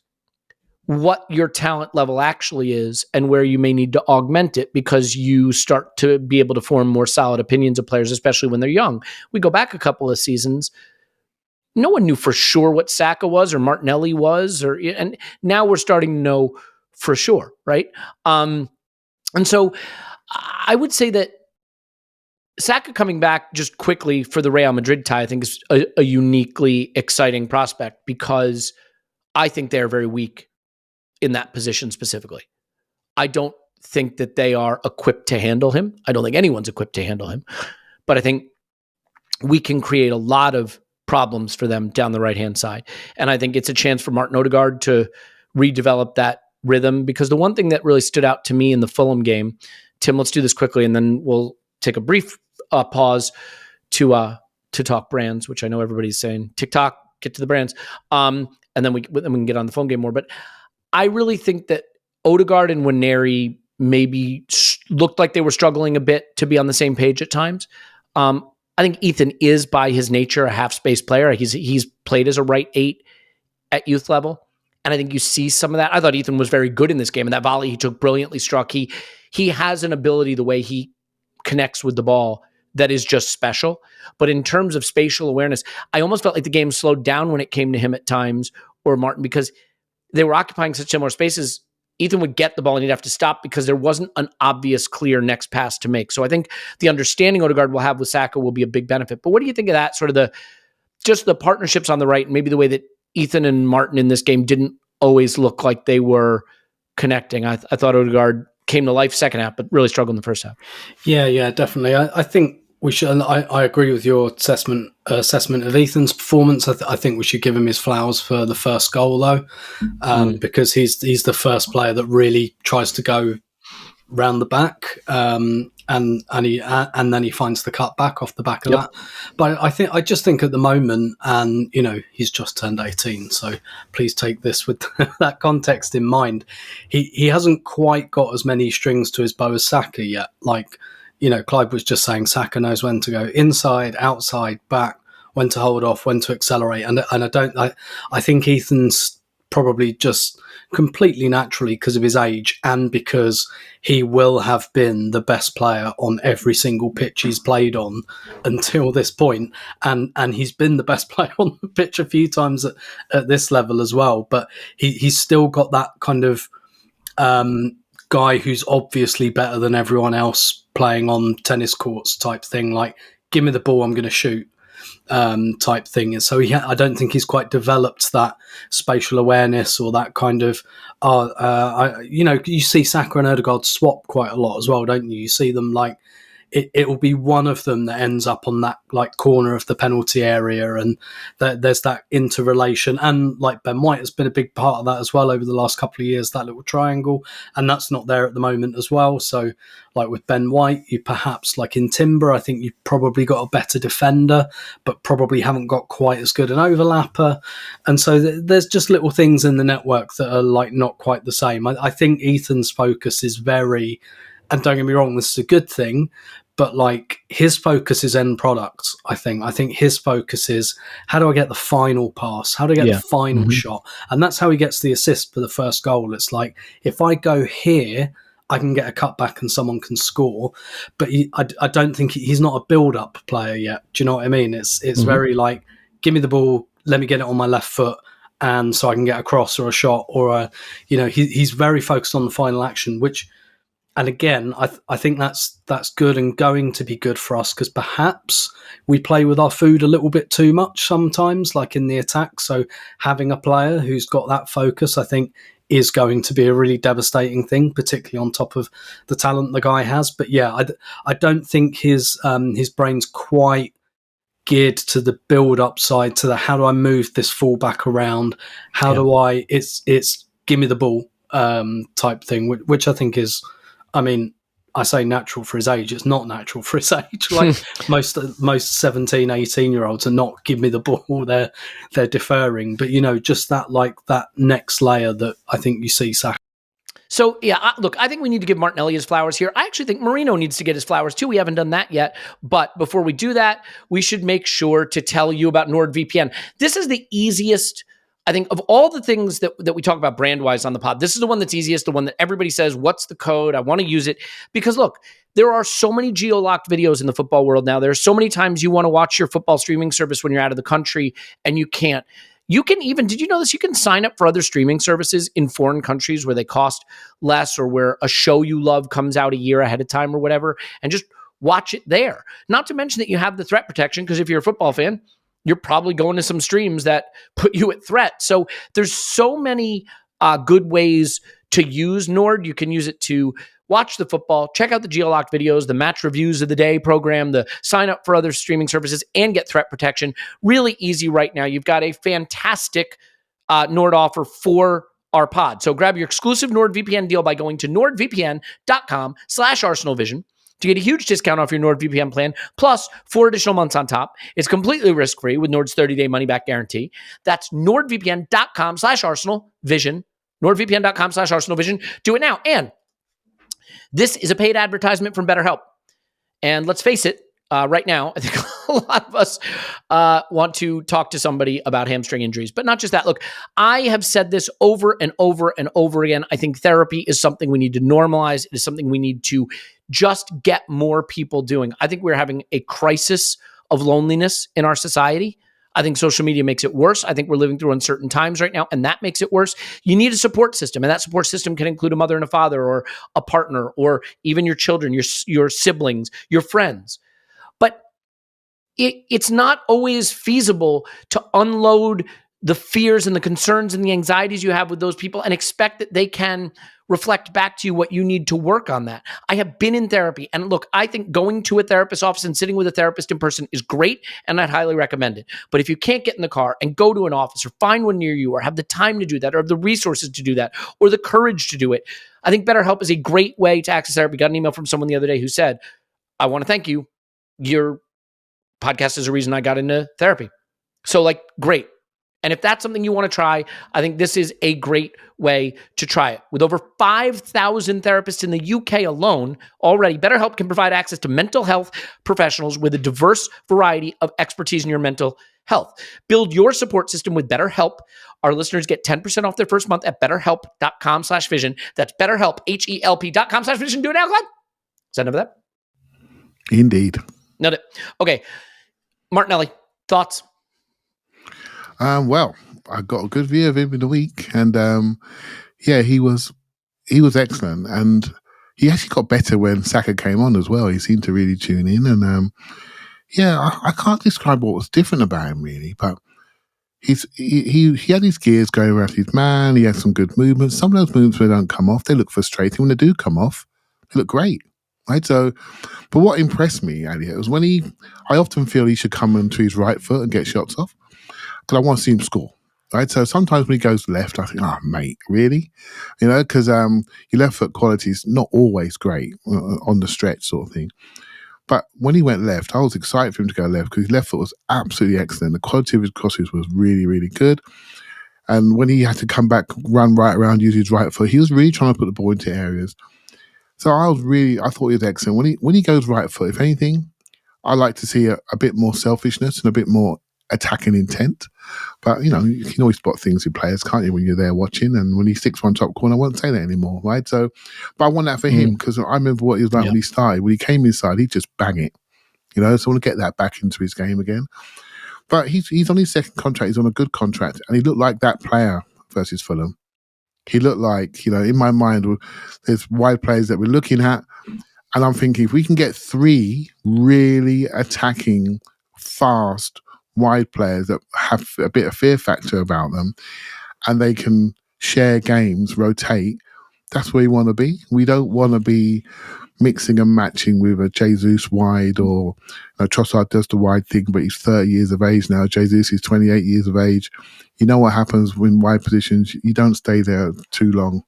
what your talent level actually is and where you may need to augment it, because you start to be able to form more solid opinions of players, especially when they're young. We go back a couple of seasons, no one knew for sure what Saka was or Martinelli was, and now we're starting to know for sure, right? And so I would say that Saka coming back just quickly for the Real Madrid tie, I think, is a uniquely exciting prospect, because I think they're very weak in that position specifically. I don't think that they are equipped to handle him. I don't think anyone's equipped to handle him, but I think we can create a lot of problems for them down the right-hand side. And I think it's a chance for Martin Odegaard to redevelop that rhythm, because the one thing that really stood out to me in the Fulham game, Tim, let's do this quickly, and then we'll take a brief pause to talk brands, which I know everybody's saying, TikTok, get to the brands. And then we can get on the phone game more. But I really think that Odegaard and Nwaneri maybe looked like they were struggling a bit to be on the same page at times. I think Ethan is, by his nature, a half-space player. He's played as a right 8 at youth level, and I think you see some of that. I thought Ethan was very good in this game, and that volley he took brilliantly struck. He has an ability, the way he connects with the ball, that is just special. But in terms of spatial awareness, I almost felt like the game slowed down when it came to him at times, or Martin, because they were occupying such similar spaces. Ethan would get the ball and he'd have to stop because there wasn't an obvious, clear next pass to make. So I think the understanding Odegaard will have with Saka will be a big benefit. But what do you think of that, sort of the partnerships on the right, and maybe the way that Ethan and Martin in this game didn't always look like they were connecting? I thought Odegaard came to life second half, but really struggled in the first half. Yeah, definitely. I think we should, and I agree with your assessment of Ethan's performance. I think we should give him his flowers for the first goal, though, because he's the first player that really tries to go round the back, and then he finds the cut back off the back of that. But I just think at the moment, and he's just turned 18, so please take this with that context in mind. He hasn't quite got as many strings to his bow as Saka yet. Like, Clive was just saying, Saka knows when to go inside, outside, back, when to hold off, when to accelerate. And I think Ethan's probably just completely naturally, because of his age and because he will have been the best player on every single pitch he's played on until this point. And he's been the best player on the pitch a few times at this level as well. But he's still got that kind of guy who's obviously better than everyone else playing on tennis courts type thing, like, give me the ball, I'm going to shoot type thing. And so I don't think he's quite developed that spatial awareness or that kind of, you see Saka and Odegaard swap quite a lot as well, don't you? You see them like, it will be one of them that ends up on that like corner of the penalty area, and there's that interrelation. And like Ben White has been a big part of that as well over the last couple of years, that little triangle, and that's not there at the moment as well. So like with Ben White, you perhaps, like in Timber, I think you've probably got a better defender, but probably haven't got quite as good an overlapper. And so there's just little things in the network that are like not quite the same. I think Ethan's focus is very, and don't get me wrong, this is a good thing, but like his focus is end product. I think his focus is, how do I get the final pass? How do I get the final shot? And that's how he gets the assist for the first goal. It's like, if I go here, I can get a cutback and someone can score. But I don't think he's not a build-up player yet. Do you know what I mean? It's very like, give me the ball, let me get it on my left foot, and so I can get a cross or a shot or he's very focused on the final action, which And again, I think that's good and going to be good for us, because perhaps we play with our food a little bit too much sometimes, like in the attack. So having a player who's got that focus, I think, is going to be a really devastating thing, particularly on top of the talent the guy has. But yeah, I don't think his brain's quite geared to the build-up side, to the how do I move this fullback around? How do I? It's give me the ball type thing, which I think is. I mean, I say natural for his age. It's not natural for his age. Like most 17, 18-year-olds are not give me the ball. They're deferring. But, just that next layer that I think you see Saka. So, yeah, look, I think we need to give Martinelli his flowers here. I actually think Merino needs to get his flowers too. We haven't done that yet. But before we do that, we should make sure to tell you about NordVPN. This is the easiest, I think, of all the things that we talk about brand-wise on the pod. This is the one that's easiest, the one that everybody says, what's the code? I want to use it. Because look, there are so many geo-locked videos in the football world now. There are so many times you want to watch your football streaming service when you're out of the country and you can't. You can even, did you know this? You can sign up for other streaming services in foreign countries where they cost less, or where a show you love comes out a year ahead of time or whatever, and just watch it there. Not to mention that you have the threat protection, because if you're a football fan, you're probably going to some streams that put you at threat. So there's so many good ways to use Nord. You can use it to watch the football, check out the geolocked videos, the match reviews of the day program, the sign up for other streaming services, and get threat protection. Really easy right now. You've got a fantastic Nord offer for our pod. So grab your exclusive NordVPN deal by going to nordvpn.com/ArsenalVision to get a huge discount off your NordVPN plan, plus 4 additional months on top. It's completely risk-free with Nord's 30-day money-back guarantee. That's nordvpn.com/ArsenalVision. nordvpn.com/ArsenalVision. Do it now. And this is a paid advertisement from BetterHelp. And let's face it, right now, I think a lot of us want to talk to somebody about hamstring injuries, but not just that. Look, I have said this over and over and over again. I think therapy is something we need to normalize. It is something we need to just get more people doing. I think we're having a crisis of loneliness in our society. I think social media makes it worse. I think we're living through uncertain times right now, and that makes it worse. You need a support system, and that support system can include a mother and a father, or a partner, or even your children, your siblings, your friends. But it's not always feasible to unload the fears and the concerns and the anxieties you have with those people and expect that they can reflect back to you what you need to work on that. I have been in therapy, and look, I think going to a therapist's office and sitting with a therapist in person is great, and I'd highly recommend it. But if you can't get in the car and go to an office, or find one near you, or have the time to do that, or have the resources to do that, or the courage to do it, I think BetterHelp is a great way to access therapy. Got an email from someone the other day who said, I want to thank you. Your podcast is a reason I got into therapy. So great. And if that's something you want to try, I think this is a great way to try it. With over 5,000 therapists in the UK alone already, BetterHelp can provide access to mental health professionals with a diverse variety of expertise in your mental health. Build your support system with BetterHelp. Our listeners get 10% off their first month at betterhelp.com/vision. That's BetterHelp, HELP.com/vision. Do it now, Glenn. Is that enough of that? Indeed. Nailed it. Okay. Martinelli, thoughts? Well, I got a good view of him in the week, and he was excellent, and he actually got better when Saka came on as well. He seemed to really tune in, and I can't describe what was different about him really, but he had his gears going around his man. He had some good movements. Some of those movements when they don't come off, they look frustrating. When they do come off, they look great. Right, so, but what impressed me, Elliot, was when I often feel he should come onto his right foot and get shots off, because I want to see him score. Right, so sometimes when he goes left, I think, mate, really? Because your left foot quality is not always great on the stretch sort of thing. But when he went left, I was excited for him to go left, because his left foot was absolutely excellent. The quality of his crosses was really, really good. And when he had to come back, run right around, use his right foot, he was really trying to put the ball into areas. So I thought he was excellent. When he goes right foot, if anything, I like to see a bit more selfishness and a bit more attacking intent. But, you can always spot things in players, can't you, when you're there watching? And when he sticks one top corner, I won't say that anymore, right? So, but I want that for him, because I remember what he was like when he started. When he came inside, he'd just bang it, so I want to get that back into his game again. But he's on his second contract. He's on a good contract, and he looked like that player versus Fulham. He looked like, in my mind, there's wide players that we're looking at, and I'm thinking if we can get 3 really attacking, fast, wide players that have a bit of fear factor about them, and they can share games, rotate, that's where we want to be. We don't want to be mixing and matching with a Jesus wide, or Trossard does the wide thing, but he's 30 years of age now. Jesus is 28 years of age. You know what happens when wide positions, you don't stay there too long,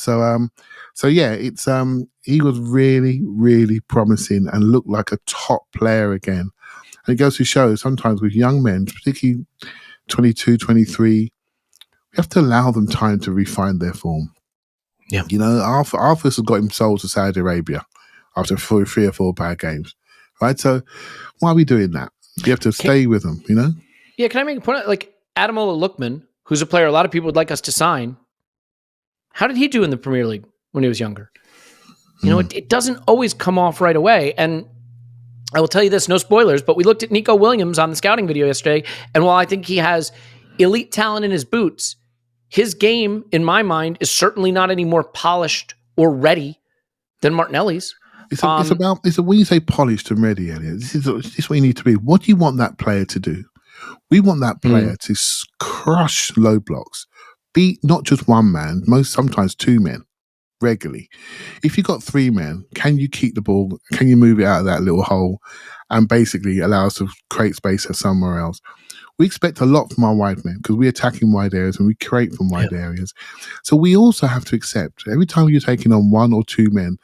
So yeah, it's he was really, really promising and looked like a top player again. And it goes to show sometimes with young men, particularly 22, 23, we have to allow them time to refine their form. Yeah. Arthur's has got him sold to Saudi Arabia after 3 or 4 bad games, right? So why are we doing that? You have to stay with them, Yeah, can I make a point? Like Ademola Lookman, who's a player a lot of people would like us to sign, how did he do in the Premier League when he was younger? It doesn't always come off right away. And I will tell you this, no spoilers, but we looked at Nico Williams on the scouting video yesterday, and while I think he has elite talent in his boots, his game, in my mind, is certainly not any more polished or ready than Martinelli's. It's when you say polished and ready, Elliot, this is what you need to be. What do you want that player to do? We want that player to crush low blocks, beat not just one man, sometimes 2 men regularly. If you've got 3 men, can you keep the ball? Can you move it out of that little hole and basically allow us to create space somewhere else? We expect a lot from our wide men because we attack in wide areas and we create from wide areas. So we also have to accept every time you're taking on 1 or 2 men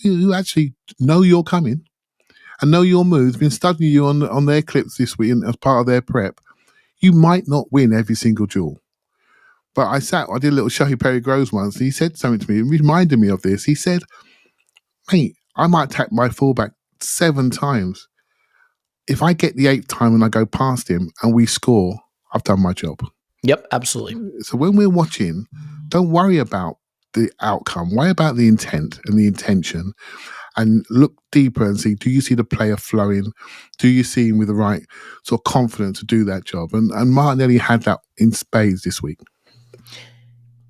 who actually know you're coming and know your moves, been studying you on their clips this week as part of their prep, you might not win every single duel. But I did a little show Perry Groves once, and he said something to me, and reminded me of this. He said, mate, I might attack my fullback 7 times. If I get the 8th time and I go past him and we score, I've done my job. Yep, absolutely. So when we're watching, don't worry about the outcome. Worry about the intent and the intention, and look deeper and see, do you see the player flowing? Do you see him with the right sort of confidence to do that job? And Martinelli had that in spades this week.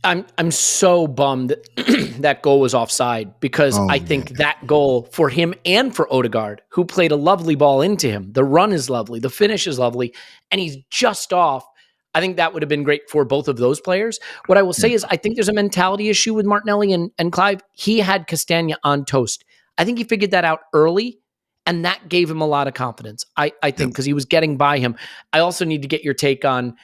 I'm so bummed that that goal was offside, because I think that goal for him and for Odegaard, who played a lovely ball into him, the run is lovely, the finish is lovely, and he's just off. I think that would have been great for both of those players. What I will say is I think there's a mentality issue with Martinelli and Clive. He had Castagna on toast. I think he figured that out early, and that gave him a lot of confidence, I think, because he was getting by him. I also need to get your take on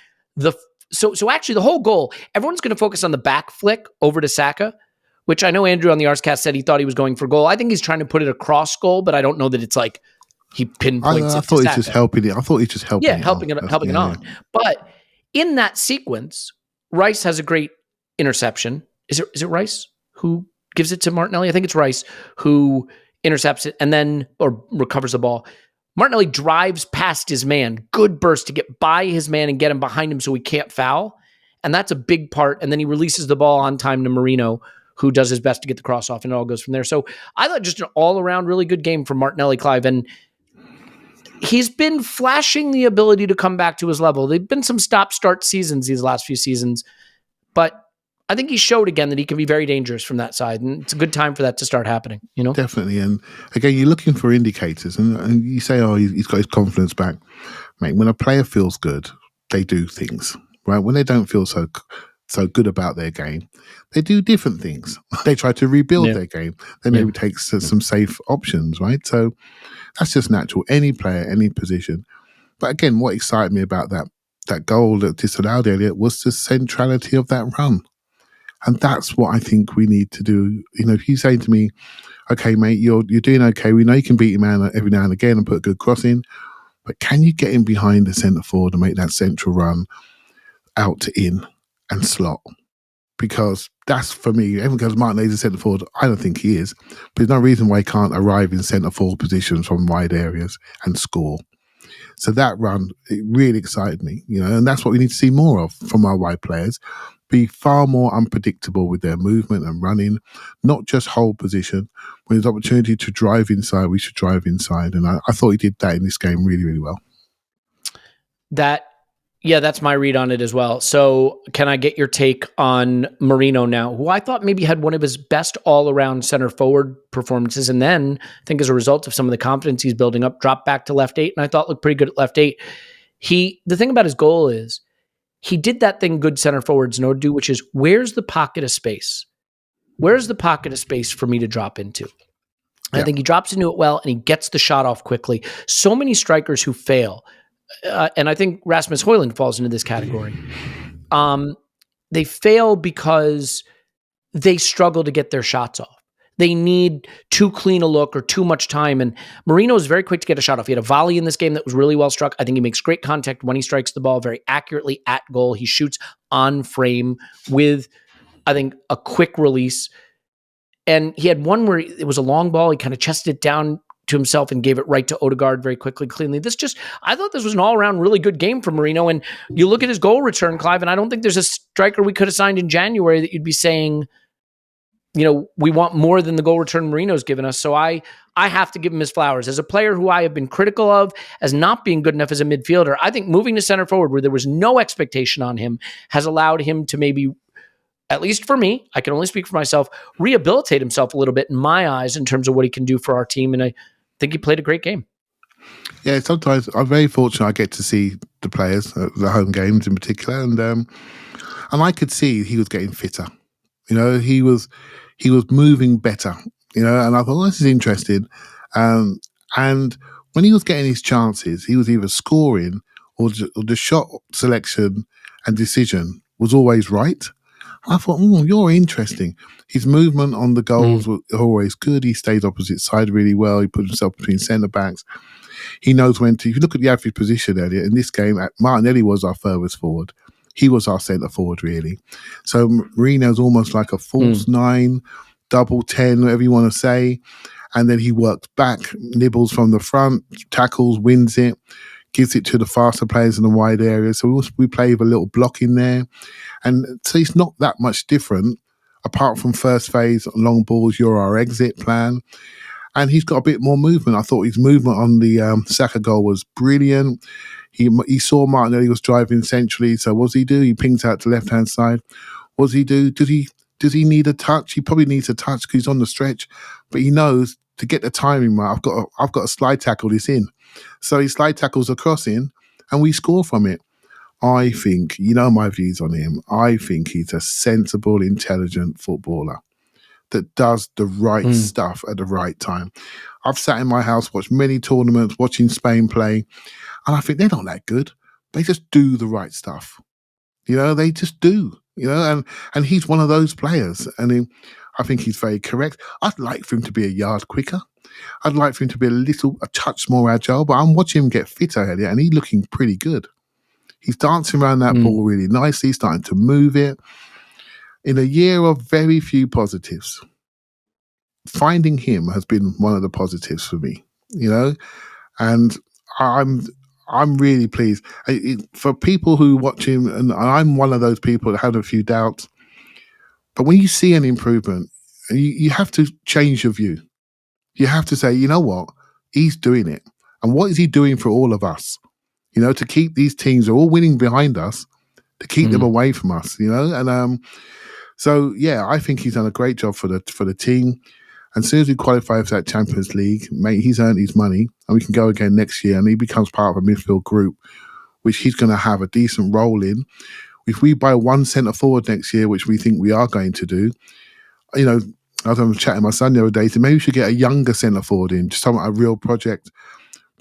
So actually the whole goal, everyone's going to focus on the back flick over to Saka, which I know Andrew on the Arscast said he thought he was going for goal. I think he's trying to put it across goal, but I don't know that it's like he pinpoints it. I thought he's just helping it. I thought he's just helping. Yeah, helping it on. But in that sequence, Rice has a great interception. Is it Rice who gives it to Martinelli? I think it's Rice who intercepts it and then recovers the ball. Martinelli drives past his man. Good burst to get by his man and get him behind him so he can't foul. And that's a big part. And then he releases the ball on time to Merino, who does his best to get the cross off, and it all goes from there. So I thought just an all-around really good game from Martinelli, Clive. And he's been flashing the ability to come back to his level. They've been some stop-start seasons these last few seasons. But I think he showed again that he can be very dangerous from that side, and it's a good time for that to start happening. Definitely. And again, you're looking for indicators, and you say, "Oh, he's got his confidence back." Mate, when a player feels good, they do things, right? When they don't feel so good about their game, they do different things. They try to rebuild their game. They maybe take some safe options, right? So that's just natural. Any player, any position. But again, what excited me about that goal that disallowed Elliot was the centrality of that run. And that's what I think we need to do. If you say to me, okay, mate, you're doing okay. We know you can beat your man every now and again and put a good cross in, but can you get in behind the centre forward and make that central run out to in and slot? Because that's, for me, everyone goes, Martinelli's a centre forward. I don't think he is. But there's no reason why he can't arrive in centre forward positions from wide areas and score. So that run, it really excited me, and that's what we need to see more of from our wide players. Be far more unpredictable with their movement and running, not just hold position. When there's opportunity to drive inside, we should drive inside. And I thought he did that in this game really, really well. That Yeah, that's my read on it as well. So can I get your take on Merino now, who I thought maybe had one of his best all-around center forward performances, and then I think as a result of some of the confidence he's building up, dropped back to left 8, and I thought looked pretty good at left 8. The thing about his goal is he did that thing good center forwards know to do, which is where's the pocket of space? Where's the pocket of space for me to drop into? And I think he drops into it well, and he gets the shot off quickly. So many strikers who fail, and I think Rasmus Højlund falls into this category. They fail because they struggle to get their shots off. They need too clean a look or too much time. And Merino is very quick to get a shot off. He had a volley in this game that was really well struck. I think he makes great contact when he strikes the ball very accurately at goal. He shoots on frame with, I think, a quick release. And he had one where it was a long ball. He kind of chested it down to himself and gave it right to Odegaard very quickly, cleanly. I thought this was an all-around really good game for Merino. And you look at his goal return, Clive, and I don't think there's a striker we could have signed in January that you'd be saying, we want more than the goal return Merino's given us. So I have to give him his flowers. As a player who I have been critical of as not being good enough as a midfielder, I think moving to center forward where there was no expectation on him has allowed him to maybe, at least for me, I can only speak for myself, rehabilitate himself a little bit in my eyes in terms of what he can do for our team. And I think he played a great game. Yeah, sometimes I'm very fortunate I get to see the players, the home games in particular, and I could see he was getting fitter. He was moving better. And I thought, this is interesting. And when he was getting his chances, he was either scoring or the shot selection and decision was always right. I thought, you're interesting. His movement on the goals were always good. He stayed opposite side really well. He put himself between centre backs. He knows when to. If you look at the average position, Elliot, in this game, Martinelli was our furthest forward. He was our centre forward, really. So Merino's almost like a false 9, double 10, whatever you want to say. And then he works back, nibbles from the front, tackles, wins it, gives it to the faster players in the wide area. So we play with a little block in there. And so it's not that much different, apart from first phase, long balls, you're our exit plan. And he's got a bit more movement. I thought his movement on the Saka goal was brilliant. He saw Martinelli was driving centrally. So what does he do? He pings out to the left-hand side. What does he do? Does he need a touch? He probably needs a touch because he's on the stretch. But he knows to get the timing right, I've got to slide tackle this in. So he slide tackles across in, and we score from it. I think, my views on him, I think he's a sensible, intelligent footballer that does the right stuff at the right time. I've sat in my house, watched many tournaments, watching Spain play, and I think they're not that good. They just do the right stuff. They just do, and he's one of those players. And I think he's very correct. I'd like for him to be a yard quicker. I'd like for him to be a touch more agile, but I'm watching him get fitter, Elliot, and he's looking pretty good. He's dancing around that ball really nicely, starting to move it. In a year of very few positives, finding him has been one of the positives for me, and I'm really pleased. For people who watch him, and I'm one of those people that had a few doubts, but when you see an improvement, you have to change your view. You have to say, you know what? He's doing it. And what is he doing for all of us? To keep these teams are all winning behind us, to keep them away from us, And so, yeah, I think he's done a great job for the team. And as soon as we qualify for that Champions League, mate, he's earned his money, and we can go again next year, and he becomes part of a midfield group, which he's going to have a decent role in. If we buy one centre forward next year, which we think we are going to do, I was chatting to my son the other day, so maybe we should get a younger centre forward in, just talking about a real project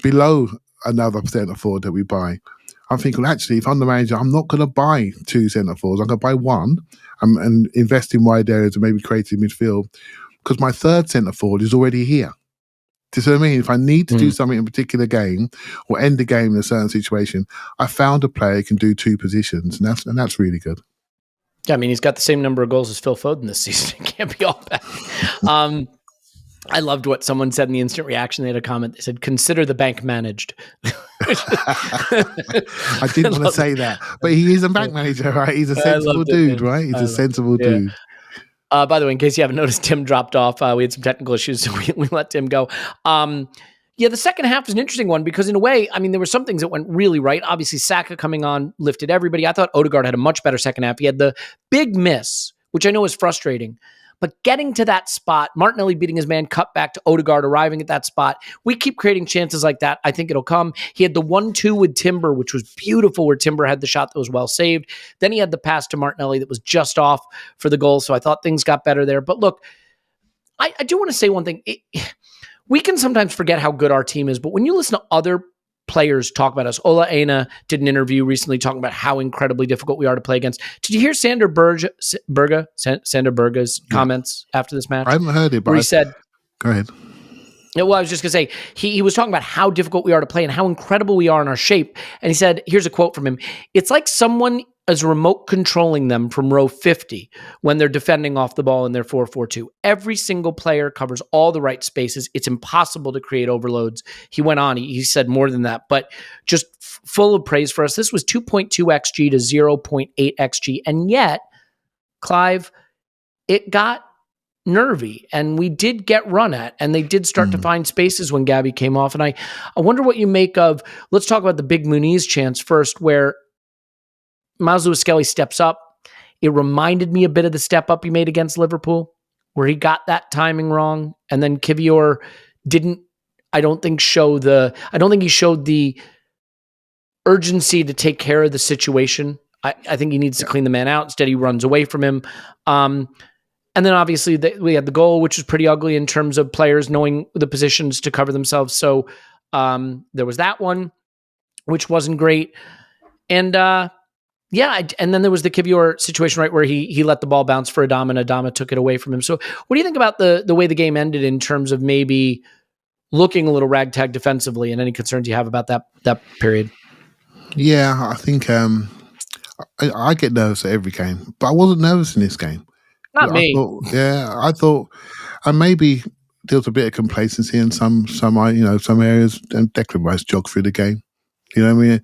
below another centre forward that we buy. I'm thinking, well, actually, if I'm the manager, I'm not going to buy 2 centre forwards. I'm going to buy one and invest in wide areas and maybe create a midfield, because my third centre forward is already here. Do you see what I mean? If I need to do something in a particular game or end the game in a certain situation, I found a player who can do 2 positions, and that's really good. Yeah, I mean, he's got the same number of goals as Phil Foden this season. It can't be all bad. I loved what someone said in the instant reaction. They had a comment. They said, "Consider the bank managed." I didn't want to say that, but he is a bank manager, right? He's a sensible dude, right? He's a sensible dude. By the way, in case you haven't noticed, Tim dropped off. We had some technical issues, so we let Tim go. Yeah, the second half was an interesting one because in a way, I mean, there were some things that went really right. Obviously, Saka coming on lifted everybody. I thought Odegaard had a much better second half. He had the big miss, which I know is frustrating, but getting to that spot, Martinelli beating his man, cut back to Odegaard, arriving at that spot. We keep creating chances like that. I think it'll come. He had the 1-2 with Timber, which was beautiful, where Timber had the shot that was well saved. Then he had the pass to Martinelli that was just off for the goal. So I thought things got better there. But look, I do want to say one thing. We can sometimes forget how good our team is, but when you listen to other players talk about us, Ola Aina did an interview recently talking about how incredibly difficult we are to play against. Did you hear Sander Berge's comments after this match? I haven't heard it, but he said, go ahead. Yeah, well, I was just going to say, he was talking about how difficult we are to play and how incredible we are in our shape. And he said, here's a quote from him. It's like someone is remote controlling them from row 50 when they're defending off the ball in their 4-4-2. Every single player covers all the right spaces. It's impossible to create overloads. He went on. He said more than that, but just full of praise for us. This was 2.2 XG to 0.8 XG. And yet, Clive, it got nervy and we did get run at and they did start to find spaces when Gabby came off. And I wonder what you make of, let's talk about the big Muniz chance first, where Miles Lewis-Skelly steps up. It reminded me a bit of the step up he made against Liverpool, where he got that timing wrong. And then Kivior didn't, I don't think he showed the urgency to take care of the situation. I think he needs to clean the man out. Instead, he runs away from him. And then obviously we had the goal, which was pretty ugly in terms of players knowing the positions to cover themselves. So there was that one, which wasn't great. And and then there was the Kivior situation, right, where he let the ball bounce for Adama and Adama took it away from him. So what do you think about the way the game ended in terms of maybe looking a little ragtag defensively and any concerns you have about that period? Yeah, I think I get nervous at every game, but I wasn't nervous in this game. Not me. I thought, and maybe there was a bit of complacency in some areas, and Declan Rice jogged through the game. You know what I mean?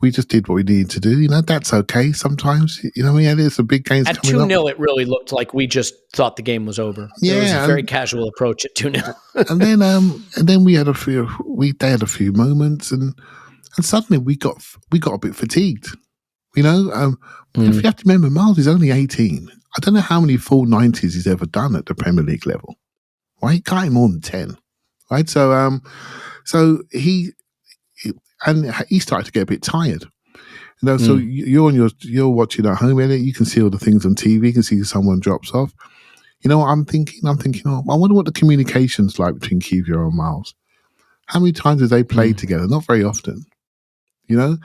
We just did what we needed to do. You know, that's okay sometimes. You know what I mean? It's a big game at coming 2-0, up. it really looked like we just thought the game was over. Yeah, it was a very casual approach at 2-0. and then we had a few. They had a few moments, and suddenly we got a bit fatigued. You know, if you have to remember, Miles is only 18. I don't know how many full 90s he's ever done at the Premier League level. Right, he can't more than 10. Right, so he started to get a bit tired. You know, so you're watching at home, Elliot. You can see all the things on TV. You can see someone drops off. You know what I'm thinking? I wonder what the communication's like between Kivior and Miles. How many times have they played together? Not very often. You know,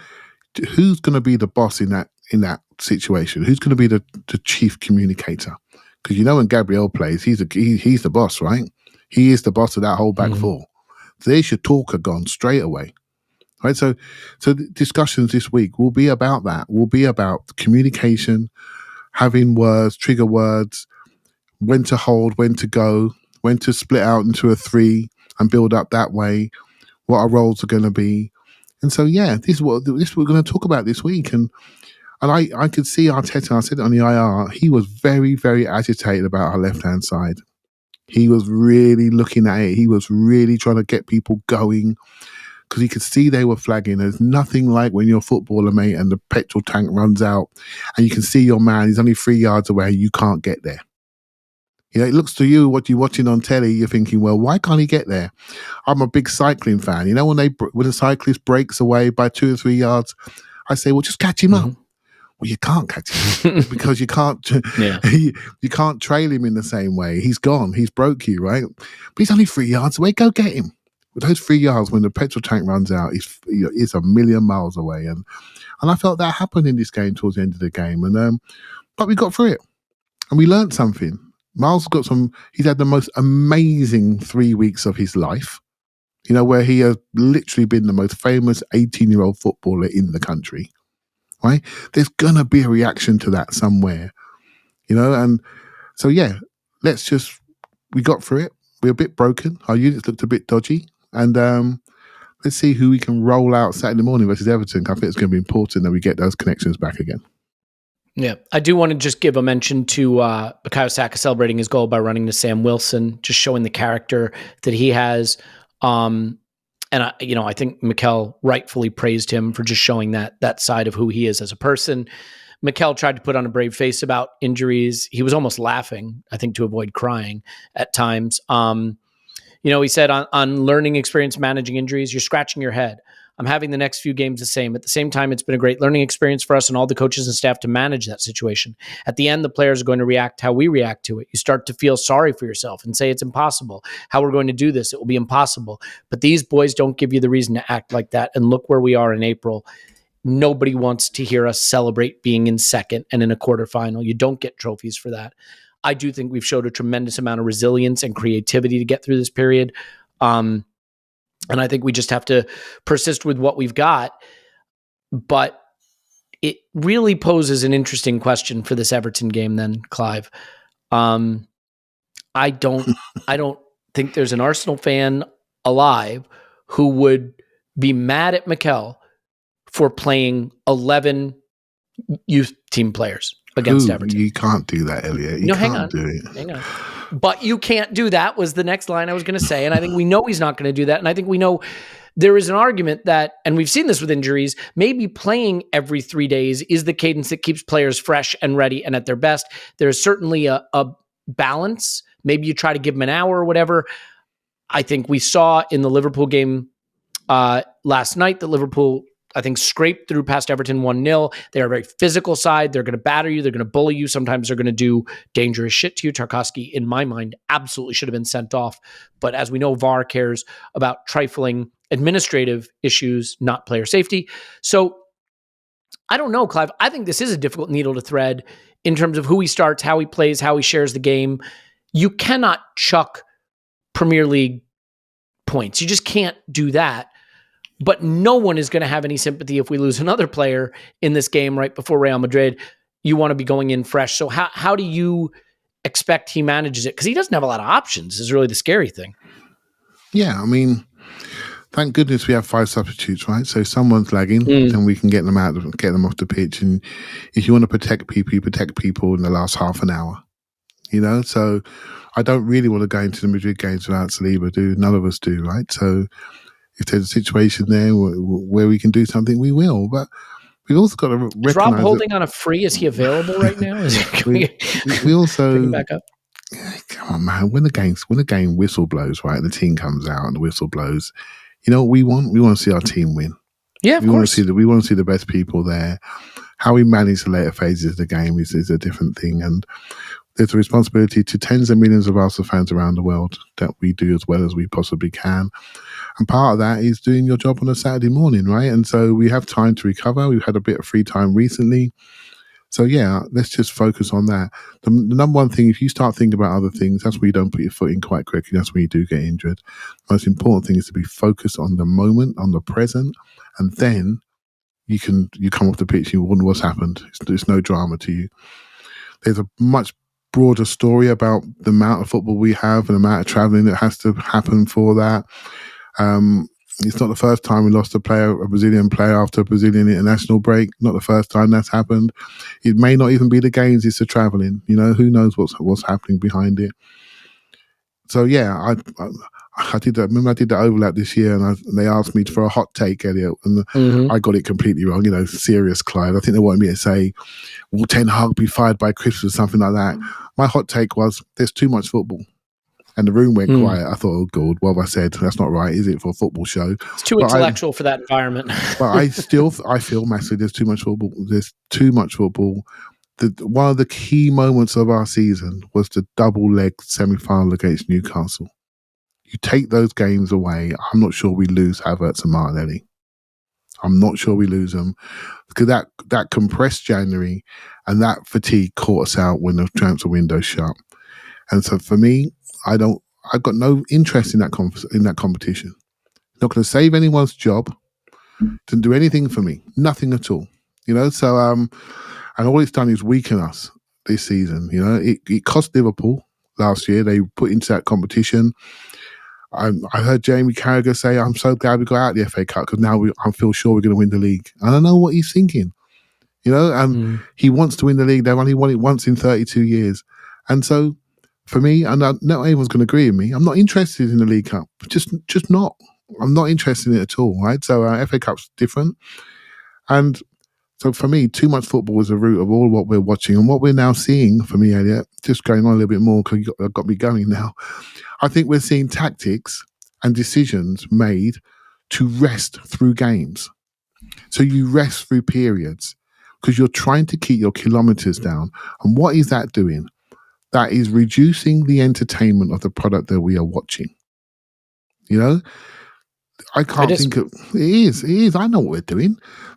who's going to be the boss in that situation? Who's going to be the chief communicator? Because you know when Gabriel plays, he's the boss, right? He is the boss of that whole back four. So there's your talker gone straight away. Right, so the discussions this week will be about that. Will be about communication, having words, trigger words, when to hold, when to go, when to split out into a three and build up that way. What our roles are going to be, and so this is what we're going to talk about this week. And I could see Arteta. I said it on the IR. He was very, very agitated about our left hand side. He was really looking at it. He was really trying to get people going. Because he could see they were flagging. There's nothing like when you're a footballer, mate, and the petrol tank runs out and you can see your man, he's only 3 yards away, you can't get there. You know, it looks to you, what you're watching on telly, you're thinking, well, why can't he get there? I'm a big cycling fan. You know, when a cyclist breaks away by 2 or 3 yards, I say, well, just catch him up. Well, you can't catch him because you can't you can't trail him in the same way. He's gone. He's broke you, right? But he's only 3 yards away. Go get him. With those 3 yards, when the petrol tank runs out, it's a million miles away, and I felt that happened in this game towards the end of the game, and but we got through it, and we learned something. Miles he's had the most amazing 3 weeks of his life, you know, where he has literally been the most famous 18-year-old footballer in the country, right? There's gonna be a reaction to that somewhere, you know, and so we got through it. We're a bit broken. Our units looked a bit dodgy. And let's see who we can roll out Saturday morning versus Everton. I think it's going to be important that we get those connections back again. Yeah, I do want to just give a mention to Bukayo Saka celebrating his goal by running to Sam Wilson, just showing the character that he has. And I think Mikel rightfully praised him for just showing that side of who he is as a person. Mikel tried to put on a brave face about injuries. He was almost laughing, I think, to avoid crying at times. He said on learning experience managing injuries, you're scratching your head. I'm having the next few games the same. At the same time, it's been a great learning experience for us and all the coaches and staff to manage that situation. At the end, the players are going to react how we react to it. You start to feel sorry for yourself and say it's impossible. How we're going to do this, it will be impossible. But these boys don't give you the reason to act like that. And look where we are in April. Nobody wants to hear us celebrate being in second and in a quarterfinal. You don't get trophies for that. I do think we've showed a tremendous amount of resilience and creativity to get through this period. And I think we just have to persist with what we've got. But it really poses an interesting question for this Everton game then, Clive. I don't think there's an Arsenal fan alive who would be mad at Mikel for playing 11 youth team players against Everton. You can't do that, Elliot. You can't do it. Hang on. But you can't do that was the next line I was going to say. And I think we know he's not going to do that. And I think we know there is an argument that, and we've seen this with injuries, maybe playing every 3 days is the cadence that keeps players fresh and ready and at their best. There's certainly a balance. Maybe you try to give them an hour or whatever. I think we saw in the Liverpool game last night that Liverpool, I think, scraped through past Everton 1-0. They're a very physical side. They're going to batter you. They're going to bully you. Sometimes they're going to do dangerous shit to you. Tarkowski, in my mind, absolutely should have been sent off. But as we know, VAR cares about trifling administrative issues, not player safety. So I don't know, Clive. I think this is a difficult needle to thread in terms of who he starts, how he plays, how he shares the game. You cannot chuck Premier League points. You just can't do that. But no one is going to have any sympathy if we lose another player in this game right before Real Madrid. You want to be going in fresh. So how do you expect he manages it? Because he doesn't have a lot of options is really the scary thing. Yeah, I mean, thank goodness we have 5 substitutes, right? So if someone's lagging, then we can get them out, get them off the pitch. And if you want to protect people, you protect people in the last half an hour. So I don't really want to go into the Madrid games without Saliba, do. None of us do, right? So if there's a situation there where we can do something, we will. But we've also got to recognize. Is Rob holding on a free? Is he available right now? We also bring him back up. Come on, man! When the game whistle blows, right, and the team comes out and the whistle blows, you know what we want? We want to see our team win. Yeah, of course. We want to see the best people there. How we manage the later phases of the game is a different thing, and there's a responsibility to tens of millions of Arsenal fans around the world that we do as well as we possibly can. And part of that is doing your job on a Saturday morning, right? And so we have time to recover. We've had a bit of free time recently. So yeah, let's just focus on that. The number one thing, if you start thinking about other things, that's where you don't put your foot in quite quickly. That's where you do get injured. The most important thing is to be focused on the moment, on the present, and then you come off the pitch and you wonder what's happened. There's no drama to you. There's a much broader story about the amount of football we have and the amount of travelling that has to happen for that. It's not the first time we lost a Brazilian player after a Brazilian international break. Not the first time that's happened. It may not even be the games, it's the travelling. Who knows what's happening behind it. So yeah, I did that. Remember I did the overlap this year and they asked me for a hot take, Elliot, and I got it completely wrong. Serious Clive. I think they wanted me to say, will Ten Hag be fired by Christmas or something like that? My hot take was, there's too much football. And the room went quiet. I thought, oh God, what have I said? That's not right, is it, for a football show? It's too intellectual for that environment. But I feel massively there's too much football. There's too much football. One of the key moments of our season was the double-leg semi-final against Newcastle. You take those games away, I'm not sure we lose Havertz and Martinelli. I'm not sure we lose them because that compressed January and that fatigue caught us out when the transfer window shut. And so for me, I've got no interest in that competition. Not going to save anyone's job. Didn't do anything for me. Nothing at all. So and all it's done is weaken us this season. It cost Liverpool last year. They put into that competition. I heard Jamie Carragher say, I'm so glad we got out of the FA Cup because now I feel sure we're going to win the league. And I know what he's thinking. And he wants to win the league. They've only won it once in 32 years. And so for me, and not everyone's going to agree with me, I'm not interested in the League Cup. Just not. I'm not interested in it at all, right? So FA Cup's different. And so for me, too much football is the root of all what we're watching. And what we're now seeing, for me, Elliot, just going on a little bit more because you got me going now, I think we're seeing tactics and decisions made to rest through games. So you rest through periods because you're trying to keep your kilometers down. And what is that doing? That is reducing the entertainment of the product that we are watching. You know, I can't think of it. Is. I know what we're doing.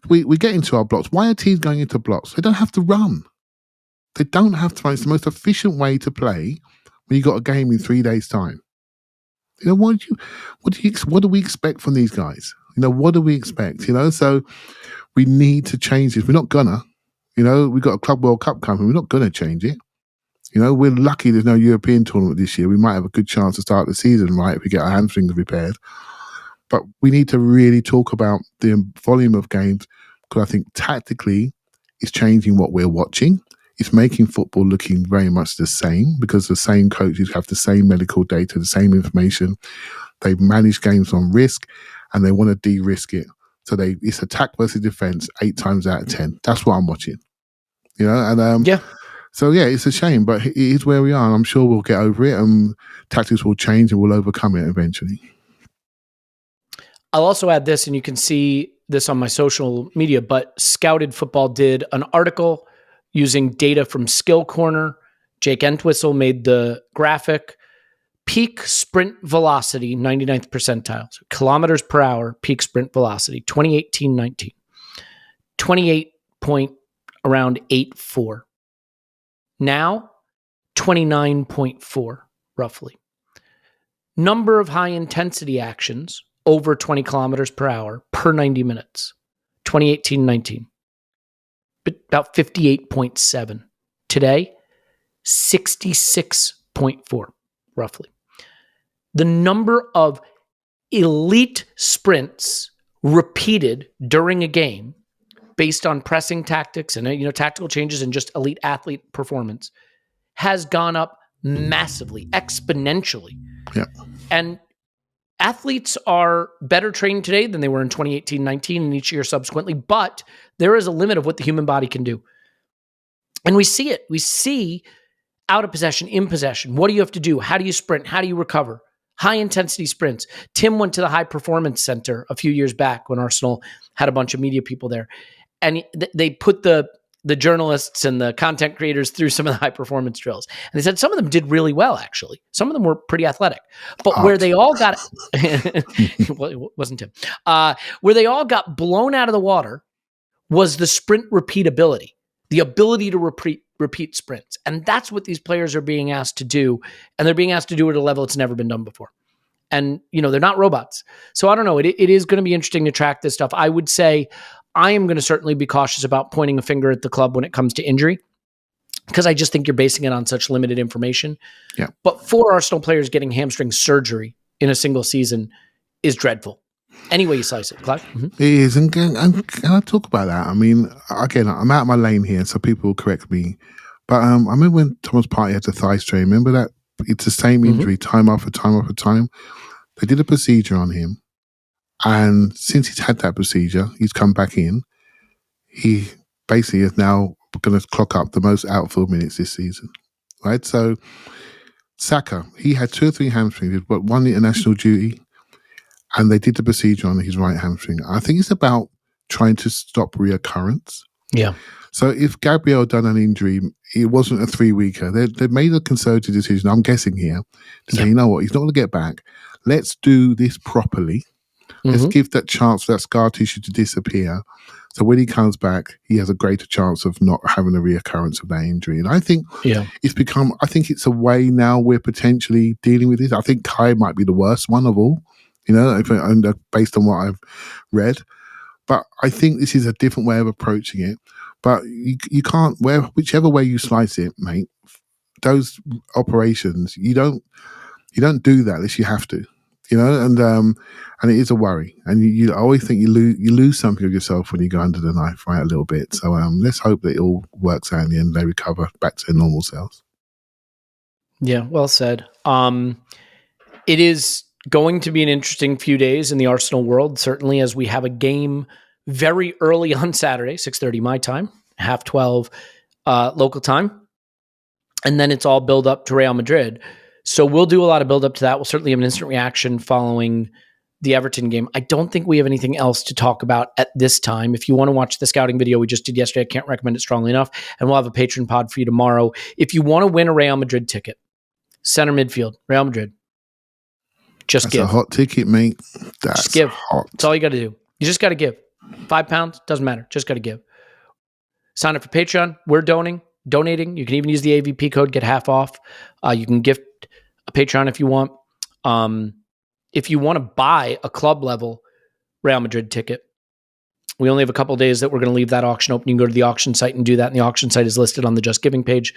We get into our blocks. Why are teams going into blocks? They don't have to run. They don't have to run. It's the most efficient way to play when you got a game in 3 days' time. You know, what do we expect from these guys? You know, what do we expect? You know, so we need to change this. We're not gonna. You know, we've got a Club World Cup coming. We're not gonna change it. You know, we're lucky there's no European tournament this year. We might have a good chance to start the season, right, if we get our hamstrings repaired. But we need to really talk about the volume of games because I think tactically it's changing what we're watching. It's making football looking very much the same because the same coaches have the same medical data, the same information. They manage games on risk and they want to de-risk it. So it's attack versus defense 8 times out of 10. That's what I'm watching. You know, and yeah. So, yeah, it's a shame, but it is where we are. And I'm sure we'll get over it and tactics will change and we'll overcome it eventually. I'll also add this, and you can see this on my social media, but Scouted Football did an article using data from Skill Corner. Jake Entwistle made the graphic. Peak sprint velocity, 99th percentile. So kilometers per hour, peak sprint velocity, 2018-19. 28.84. Now, 29.4, roughly. Number of high-intensity actions over 20 kilometers per hour per 90 minutes, 2018-19. About 58.7. Today, 66.4, roughly. The number of elite sprints repeated during a game based on pressing tactics and tactical changes and just elite athlete performance has gone up massively, exponentially. Yeah. And athletes are better trained today than they were in 2018-19 and each year subsequently, but there is a limit of what the human body can do. And we see it. We see out of possession, in possession. What do you have to do? How do you sprint? How do you recover? High intensity sprints. Tim went to the High Performance Center a few years back when Arsenal had a bunch of media people there. And they put the journalists and the content creators through some of the high performance drills. And they said some of them did really well, actually. Some of them were pretty athletic. But where they all got, well, it wasn't Tim, where they all got blown out of the water was the sprint repeatability, the ability to repeat sprints. And that's what these players are being asked to do. And they're being asked to do it at a level it's never been done before. And, they're not robots. So I don't know. It is going to be interesting to track this stuff. I would say I am going to certainly be cautious about pointing a finger at the club when it comes to injury, because I just think you're basing it on such limited information. Yeah. But for Arsenal players, getting hamstring surgery in a single season is dreadful. Any way you slice it, Clive. Mm-hmm. It is. And can I talk about that? I mean, again, I'm out of my lane here, so people will correct me. But I remember when Thomas Partey had the thigh strain. Remember that? It's the same injury time after time after time. They did a procedure on him. And since he's had that procedure, he's come back in. He basically is now going to clock up the most outfield minutes this season, right? So Saka, he had 2 or 3 hamstrings, but 1 international duty, and they did the procedure on his right hamstring. I think it's about trying to stop reoccurrence. Yeah. So if Gabriel done an injury, it wasn't a 3-weeker. They made a concerted decision, I'm guessing here, to say, you know what, he's not going to get back. Let's do this properly. Let's give that chance for that scar tissue to disappear. So when he comes back, he has a greater chance of not having a reoccurrence of that injury. And I think it's a way now we're potentially dealing with this. I think Kai might be the worst one of all, based on what I've read. But I think this is a different way of approaching it. But you can't, whichever way you slice it, mate, those operations, you don't do that unless you have to. And it is a worry, and you always think you lose something of yourself when you go under the knife, right, a little bit. So let's hope that it all works out in the end. They recover back to their normal selves. Yeah, well said. It is going to be an interesting few days in the Arsenal world, certainly as we have a game very early on Saturday, 6:30 my time, 12:30 local time. And then it's all build up to Real Madrid. So we'll do a lot of build up to that. We'll certainly have an instant reaction following the Everton game. I don't think we have anything else to talk about at this time. If you want to watch the scouting video we just did yesterday, I can't recommend it strongly enough. And we'll have a patron pod for you tomorrow. If you want to win a Real Madrid ticket, center midfield, Real Madrid, That's give. A hot ticket, mate. Just give. Hot. That's all you got to do. You just got to give. £5, doesn't matter. Just got to give. Sign up for Patreon. We're donating. You can even use the AVP code, get half off. You can gift a Patreon if you want. If you want to buy a club level Real Madrid ticket, we only have a couple days that we're going to leave that auction open. You can go to the auction site and do that. And the auction site is listed on the Just Giving page,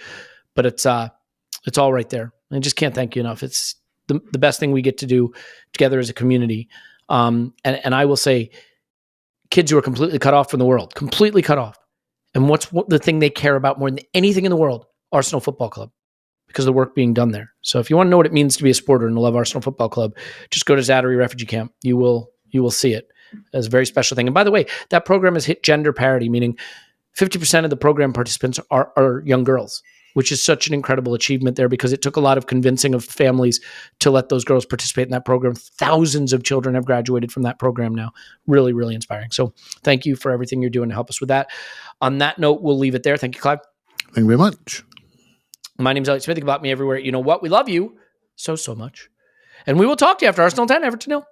but it's all right there. I just can't thank you enough. It's the best thing we get to do together as a community. And I will say, kids who are completely cut off from the world, completely cut off. And what's the thing they care about more than anything in the world? Arsenal Football Club, because of the work being done there. So if you want to know what it means to be a supporter and to love Arsenal Football Club, just go to Zatari Refugee Camp. You will see it as a very special thing. And by the way, that program has hit gender parity, meaning 50% of the program participants are young girls, which is such an incredible achievement there because it took a lot of convincing of families to let those girls participate in that program. Thousands of children have graduated from that program now. Really, really inspiring. So thank you for everything you're doing to help us with that. On that note, we'll leave it there. Thank you, Clive. Thank you very much. My name's Elliot Smith. About me everywhere. You know what? We love you so much. And we will talk to you after Arsenal 10, Everton 0.